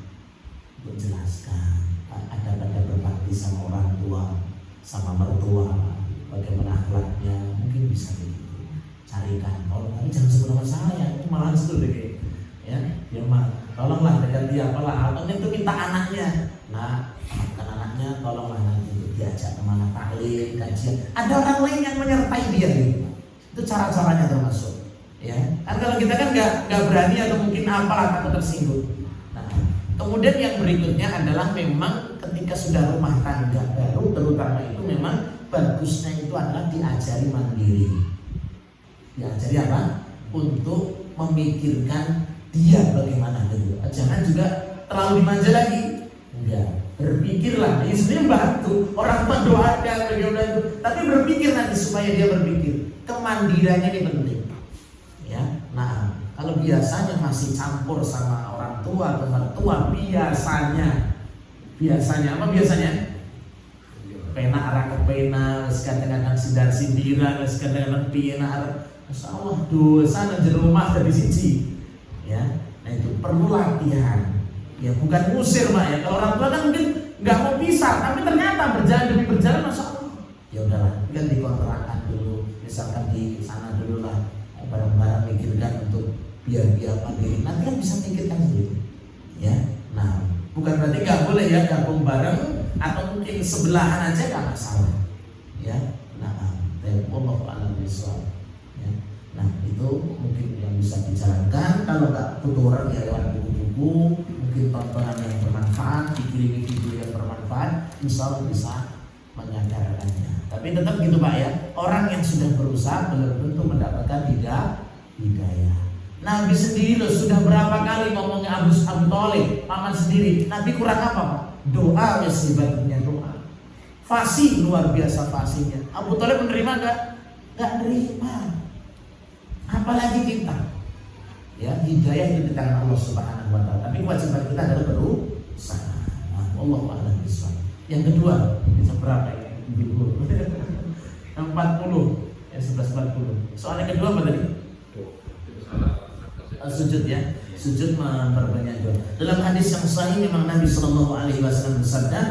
untuk jelaskan. Ada berbakti sama orang tua, sama mertua. Bagaimana akhlaknya, mungkin bisa begitu. Cari kantor, tapi jangan sebut nama saya, itu malah seru deh ya. Ya tolonglah ganti apalah, atau itu minta anaknya. Nah, kan anaknya tolonglah nanti diajak kemana taklim, kajian. Ada orang lain yang menyertai dia gitu. Itu cara-caranya termasuk. Ya, kan kalau kita kan nggak berani atau mungkin apalah takut tersinggung. Nah, kemudian yang berikutnya adalah memang ketika sudah rumah tangga baru, terutama itu memang bagusnya itu adalah diajari mandiri. Diajari apa? Untuk memikirkan dia bagaimana dulu. Jangan juga terlalu dimanja lagi. Enggak. Berpikirlah, ini sebenarnya membantu orang tua doakan bagaimana itu, tapi berpikir nanti supaya dia berpikir. Kemandiriannya ini penting. Ya, nah kalau biasanya masih campur sama orang tua atau mertua, biasanya apa biasanya? Pena arah ke pena, kadang-kadang sindiran, kadang-kadang pena arah. Masya Allah, dosa dan jerumah dari siji. Ya, nah itu perlu latihan. Ya bukan ngusir Pak ya. Kalau orang tua kan mungkin nggak mau pisah, tapi ternyata berjalan demi berjalan, Masya Allah. Ya udahlah, kan dikontrakan dulu, misalkan di sana dulu lah. Barang-barang mikirkan untuk biar mandiri, nanti kan bisa mikirkan sendiri. Ya, nah bukan berarti nggak boleh ya gabung bareng atau mungkin sebelahan aja nggak masalah. Ya, nah, Allah a'lam bishawab. Ya, nah itu mungkin yang bisa dijalankan. Kalau nggak tutoran ya lewat buku-buku, mungkin tontonan yang bermanfaat, dikirimi video yang bermanfaat, insya Allah bisa menyadarkannya. Tapi tetap gitu Pak ya, orang yang sudah berusaha belum tentu mendapatkan hidayah. Nabi sendiri loh sudah berapa kali ngomongnya Abu Thalib, paman sendiri. Nabi kurang apa Pak? Doa ya sebatnya doa. Fasih luar biasa fasihnya. Abu Thalib menerima enggak? Enggak menerima. Apalagi kita. Ya, hidayah itu di tangan Allah Subhanahu wa taala. Tapi kewajiban kita adalah berusaha. Wallahu a'lam bishawab. Yang kedua, bisa berapa ya? 40 ya 11:40. Soalnya kedua apa tadi? Sujud ya. Sujud memperbanyak doa. Dalam hadis yang sahih memang Nabi sallallahu alaihi wasallam bersabda,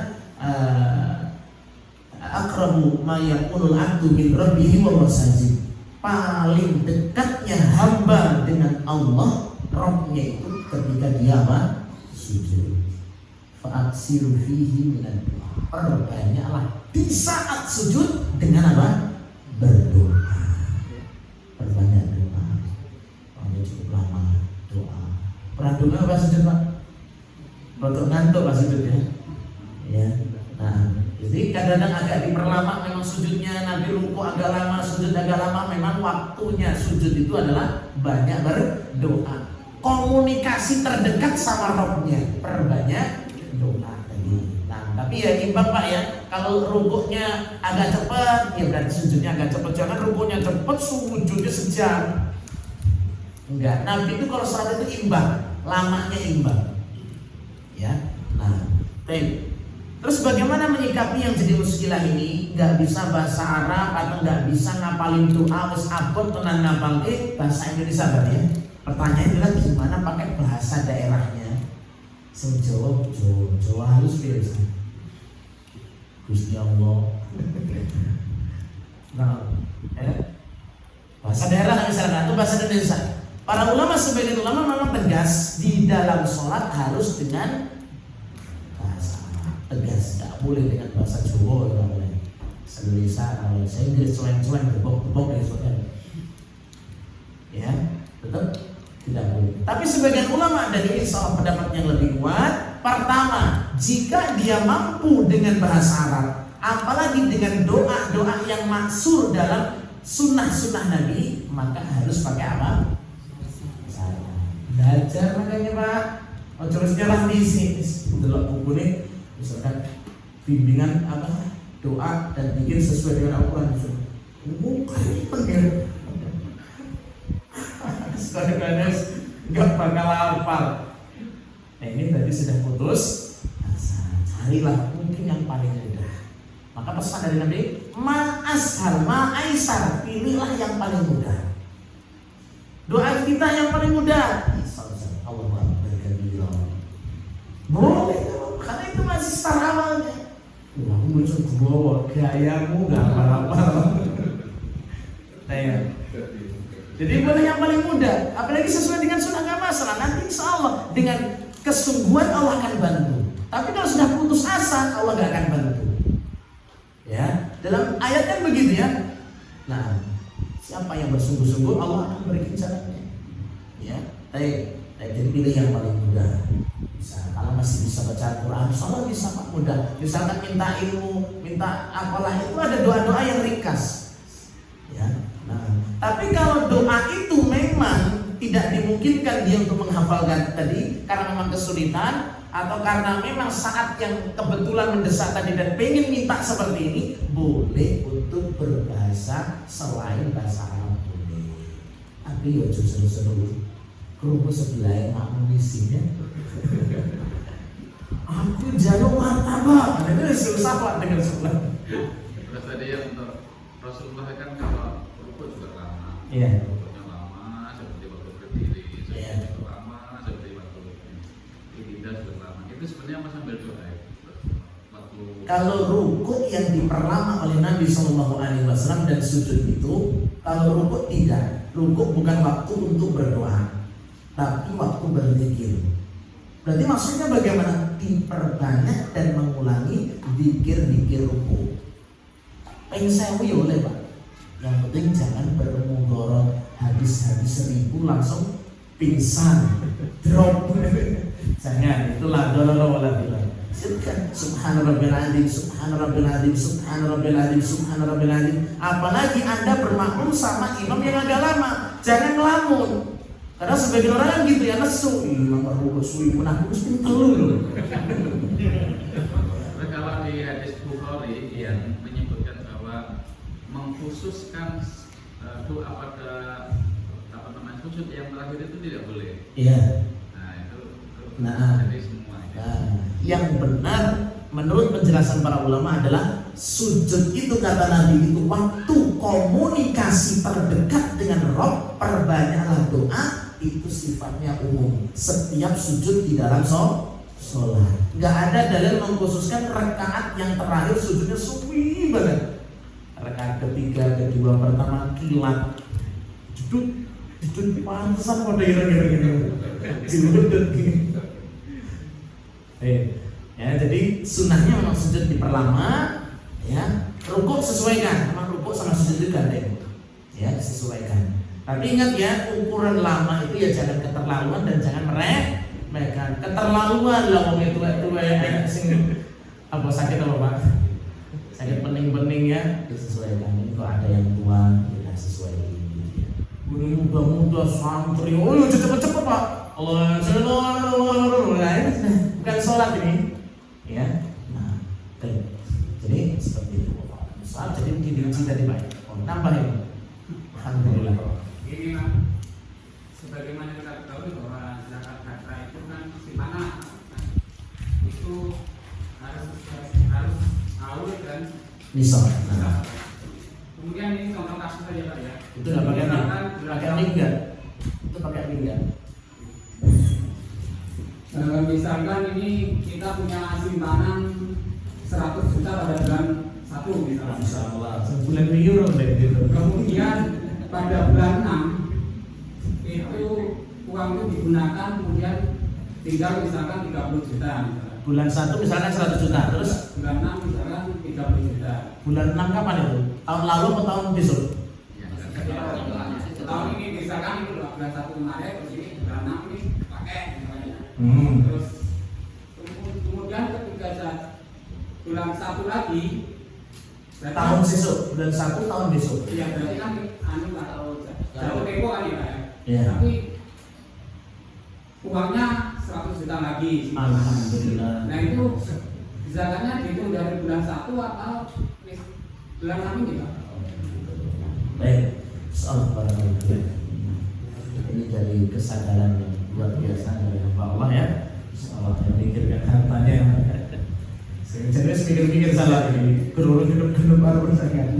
aqrabu ma yakunul 'abdu min rabbih wa huwa sajid. Paling dekatnya hamba dengan Allah, Rabbnya itu ketika dia sujud. Fa'aksiru fihi minan doa. Perbanyaklah di saat sujud dengan apa? Berdoa. Perbanyak doa. Kalau cukup lama doa. Pernah doa apa sujud Pak? Untuk ngantuk pas sujud ya. Ya. Nah, jadi kadang-kadang agak diperlama memang sujudnya. Nabi ruku agak lama, sujud agak lama. Memang waktunya sujud itu adalah banyak berdoa. Komunikasi terdekat sama Rabbnya. Perbanyak doa tadi. Nah, tapi ya imbang Pak ya. Kalau rukuknya agak cepat, ya berarti sujudnya agak cepat. Jangan rukuknya cepat, sujudnya sejam. Enggak. Nabi itu kalau salat itu imbang, lamanya imbang. Ya. Nah, terus bagaimana menyikapi yang jadi muskilah ini? Nggak bisa bahasa Arab atau nggak bisa ngapalin doa, wis abot tenan ngapal bahasa Indonesia berarti ya. Pertanyaannya adalah gimana pakai bahasa daerahnya? Jawa halus biasa. Gusti Allah. Nah, bahasa daerah misalkan atau bahasa Indonesia. Para ulama sebagian ulama memang tegas di dalam sholat harus dengan bahasa tegas, tidak boleh dengan bahasa Jawa, tidak boleh. Indonesia, kalau saya Inggris cuan-cuan gebok-gebok dari sholat. Ya, tetap tidak boleh. Tapi sebagian ulama dan ini soal pendapat yang lebih kuat. Pertama, jika dia mampu dengan bahasa Arab, apalagi dengan doa-doa yang maksur dalam sunnah-sunnah Nabi, maka harus pakai apa? Belajar makanya Pak. Oh terus nyerah di sini. Delok buku ini, misalkan bimbingan apa? Doa dan bikin sesuai dengan Al-Quran. Bukan pengen. Kadang-kadang nggak bakal hafal. Nah ini tadi sudah putus asa. Carilah mungkin yang paling mudah. Maka pesan dari Nabi, ma'ashal, ma'aisar, pilihlah yang paling mudah. Doa kita yang paling mudah. Allah berkabir. Boleh, karena itu masih start awalnya. Kamu bisa bawa gayamu nggak apa-apa. Jadi boleh yang paling mudah, apalagi sesuai dengan sunnah nggak masalah. Nanti insya Allah dengan kesungguhan Allah akan bantu. Tapi kalau sudah putus asa, Allah gak akan bantu. Ya, dalam ayat kan begitu ya. Nah, siapa yang bersungguh-sungguh, Allah akan berikan jalannya. Ya, jadi pilih yang paling mudah. Kalau masih bisa baca Al-Quran, insya bisa Pak, mudah. Misalkan minta ilmu, minta apalah, itu ada doa-doa yang ringkas. Ya, nah, tapi kalau doa itu memang tidak dimungkinkan dia untuk menghafalkan tadi karena memang kesulitan, atau karena memang saat yang kebetulan mendesak tadi dan pengen minta seperti ini, boleh untuk berbahasa selain bahasa Arab boleh. Tapi ya seru-seru kerupuk sebelah yang menisinya. Aku jaluk martabak, itu susah Pak dengan sebelah.
Terus tadi yang untuk Rasulullah kan kalau kerupuk juga lama.
Iya.
Kerupuknya lama seperti waktu berdiri, seperti lama seperti waktu tidak juga lama. Itu sebenarnya apa sambil doa ya? Waktu
Kalau rukuk yang diperlama oleh Nabi SAW dan sujud itu, kalau rukuk tidak, rukuk bukan waktu untuk berdoa, tapi waktu berzikir. Berarti maksudnya bagaimana? Diperbanyak dan mengulangi zikir-zikir rukuk. Pengen saya oleh Pak. Yang penting jangan bermudorot habis 1000 langsung pingsan, drop. Jangan, itulah dororo wala billah. Silakan subhanarabbil azim, subhanarabbil azim, subhanarabbil azim, subhanarabbil azim. Apalagi Anda bermakmum sama imam yang agak lama, jangan ngelamun. Karena sebagian orang kan gitu ya, nesu, imam baru suwi menang mesti telur loh.
kalau di hadis Bukhari yang menyebutkan bahwa mengkhususkan doa pada sujud yang terakhir itu tidak boleh.
Iya.
Nah itu
Nah,
jadi semua.
yang benar menurut penjelasan para ulama adalah sujud itu kata Nabi itu waktu komunikasi terdekat dengan Rabb, perbanyaklah doa, itu sifatnya umum. Setiap sujud di dalam sholat. Gak ada dalil mengkhususkan rakaat yang terakhir sujudnya suwi banget. Rakaat ketiga, kedua, pertama kilat. Judul pantesan pada kira-kira judul gini. Ya, jadi sunnahnya memang sujud diperlama, ya. Rukuk sesuaikan, memang rukuk sama sujud juga deh, ya sesuaikan. Tapi ingat ya, ukuran lama itu ya jangan keterlaluan dan jangan meremehkan. Keterlaluan lah wong itu sing apa sakit apa Pak? Sakit pening-pening ya, disesuaikan. Ini kok ada yang tua, kita sesuaikan. Ini muda-muda santri, oh ya cepet-cepet Pak. Allah bukan sholat ini, ya. Nah, jadi seperti itu. Soal jadi diuji tadi Pak. Oh, nambah ini. Alhamdulillah.
Ini kan sebagaimana kita ketahui bahwa zakat fitrah itu kan simpanan, itu harus awet dan
Misal.
kemudian ini contoh kasus saja Pak ya.
Itu nggak pakai minggat. Itu pakai minggat.
Misalkan ini kita punya simpanan 100 juta pada bulan 1 misalnya.
Insyaallah sebulan euro gitu.
Kemudian pada bulan 6 itu uang itu digunakan, kemudian tinggal misalkan 30 juta misalkan.
Bulan 1 misalkan 100 juta, terus
bulan 6 misalkan 30 juta.
bulan 6 kapan itu? Tahun lalu atau tahun besok?
Tahun ini misalkan itu bulan 1 kemarin, terus ini bulan 6 ini pakai misalnya. Terus kemudian ketika bulan 1 lagi
Tahun besok, bulan 1 tahun besok.
iya berarti kan anu lah jauh tempo kan ya.
Iya.
Tapi uangnya 100 juta lagi.
Alhamdulillah.
Nah itu zakatnya dihitung dari bulan 1 atau bulan 6 ini Pak?
Baik, soal barangkali ini dari kesadaran yang luar biasa dari hamba Allah ya. Insyaallah yang mikirkan hartanya. Saya mikir-mikir salah ini. Berurut hidup baru bersakan.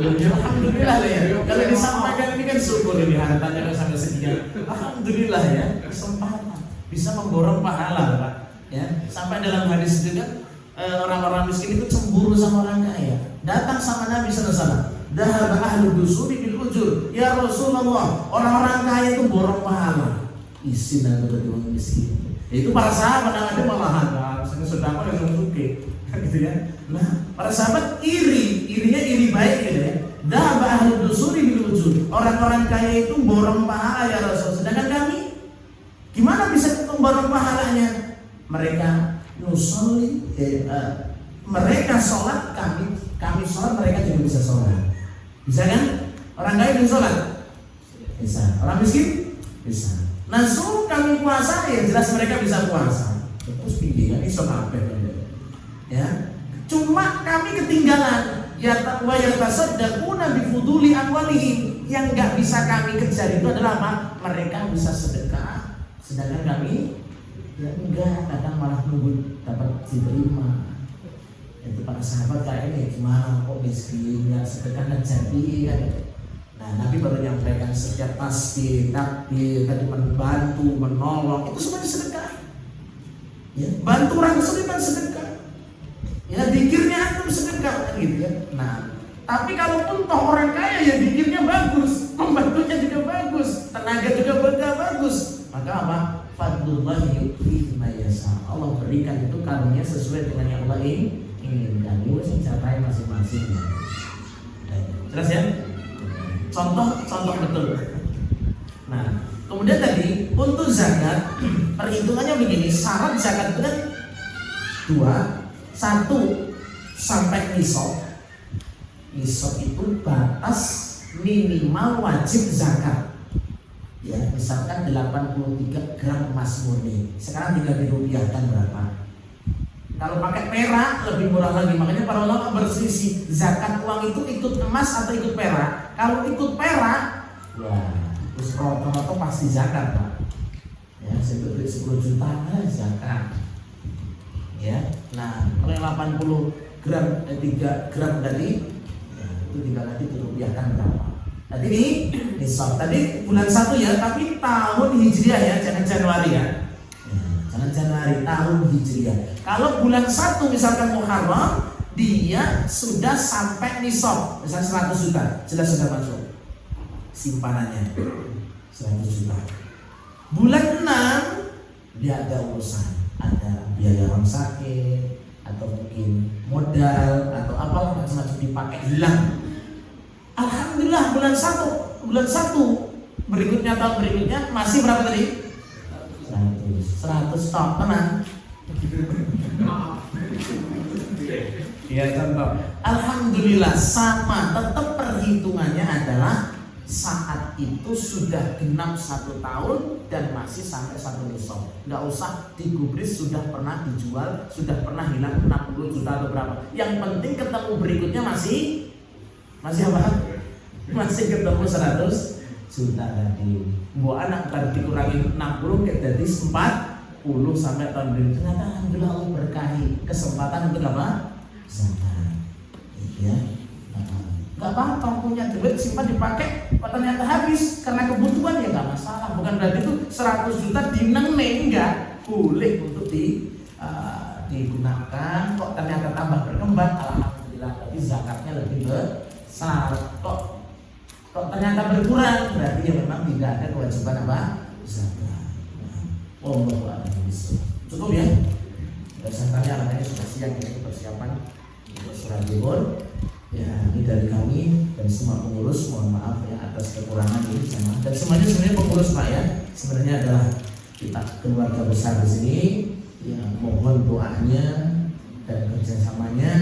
Alhamdulillah lah ya. Kalau disampaikan ini kan syukur ini hartanya sampai sekian. Alhamdulillah ya, kesempatan bisa memborong pahala Pak. Ya, sampai dalam hadis itu kan orang-orang miskin itu cemburu sama orang kaya. Datang sama Nabi sallallahu alaihi wasallam. Dhahaba ahlu dusuri bil ujur. Ya Rasulullah, orang-orang kaya itu borong pahala. Isi dan orang miskin. Itu para sahabat yang ada malahan, sudah apa yang suke, gitu ya. Nah, para sahabat irinya iri baik gitu ya. Dhahaba ahlu dusuri bil ujur. Orang-orang kaya itu borong pahala ya Rasul. Sedangkan kami, gimana bisa borong pahalanya? Mereka nusolli, mereka sholat, kami sholat, mereka juga bisa sholat. Bisa kan? Orang kaya bisa sholat? Bisa. Orang miskin? Bisa. Nah, suruh kami puasa, ya jelas mereka bisa puasa. Terus tinggi kan? Iso kabeh. Ya. Cuma kami ketinggalan. Ya taqwa ya tasaddaquna bi fuduli amwalihim. Yang nggak bisa kami kejar itu adalah apa? Mereka bisa sedekah, sedangkan kami ya enggak, kadang malah nunggu dapat diterima. Itu para sahabat kayaknya gimana kok miskin ya sedekah dan jadi kan. Nah, Nabi baru menyampaikan setiap tasbih, takbir, tadi membantu, menolong, itu semuanya sedekah. Ya, bantu orang kesulitan sedekah. Ya, zikirnya antum sedekah kan gitu ya. Nah, tapi kalaupun toh orang kaya ya zikirnya bagus, membantunya juga bagus, tenaga juga bagus, maka apa? Fadlullah yu'tihi ma yasha. Allah berikan itu karunia sesuai dengan yang Allah inginkan. Itu sih capai masing-masing. Jelas ya? Contoh betul. Nah, kemudian tadi untuk zakat perhitungannya begini. Syarat zakat itu kan dua. Satu, sampai nisab. Nisab itu batas minimal wajib zakat. Ya, misalkan 83 gram emas murni. Sekarang tinggal dirupiahkan berapa? Kalau pakai perak lebih murah lagi. Makanya para ulama berselisih, zakat uang itu ikut emas atau ikut perak. Kalau ikut perak, wah, terus rata-rata pasti zakat, Pak. Ya, seperti 10 juta zakat. Ya, nah kalau yang 80 gram 3 gram tadi, ya, itu tinggal nanti dirupiahkan berapa. Tadi ini nisab tadi bulan 1 ya, tapi tahun Hijriah ya, jangan Januari ya. Jangan Januari, tahun Hijriah. Kalau bulan 1 misalkan Muharram, dia sudah sampai nisab, misalnya 100 juta, jelas sudah masuk simpanannya 100 juta. Bulan 6 dia ada urusan, ada biaya orang sakit, atau mungkin modal, atau apalah macam-macam dipakai hilang. Alhamdulillah bulan 1 berikutnya, tahun berikutnya masih berapa tadi? 100 stok, tenang. Ya contoh. Alhamdulillah sama, tetap perhitungannya adalah saat itu sudah genap 1 tahun dan masih sampai 1 nisab. Nggak usah digubris, sudah pernah dijual, sudah pernah hilang 60 juta atau berapa. Yang penting ketemu berikutnya masih apa? Masih ketemu 100 juta tadi. Bu anak tadi dikurangi 60 kayak jadi 40 sampai tahun berikutnya. Ternyata alhamdulillah Allah berkahi kesempatan untuk apa? Zakat. Ya. Gak apa-apa punya duit simpan dipakai, ternyata habis karena kebutuhan ya nggak masalah. Bukan berarti itu 100 juta dineng enggak, boleh untuk digunakan. Kok ternyata tambah berkembang, alhamdulillah. Tapi zakatnya lebih besar. Kok ternyata berkurang, berarti ya memang tidak ada kewajiban apa? Zakat. Wallahu a'lam bishawab. Cukup ya. Dasarnya anaknya sudah siang ini persiapan untuk surah Zuhur. Ya, ini dari kami dan semua pengurus, mohon maaf ya atas kekurangan ini sama. Dan semuanya sebenarnya pengurus Pak ya. Sebenarnya adalah kita keluarga besar di sini. Ya, mohon doanya dan kerjasamanya,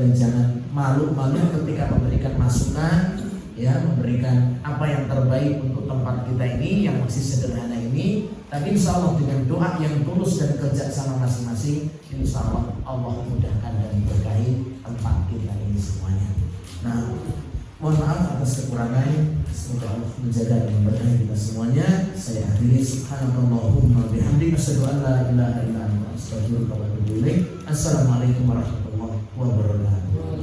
dan jangan malu-malu ketika memberikan masukan, ya, memberikan apa yang terbaik untuk tempat kita ini yang masih sederhana ini. Tapi insya Allah dengan doa yang tulus dan kerja sama masing-masing, insya Allah Allah mudahkan dan berkahi tempat kita ini semuanya. Nah, mohon maaf atas kekurangan. Semoga Allah menjaga dan berkahi kita semuanya. Saya akhiri subhanallahumma bihamdika asyhadu an la ilaha illa anta astaghfiruka wa atubu ilaik. Assalamualaikum warahmatullahi wabarakatuh.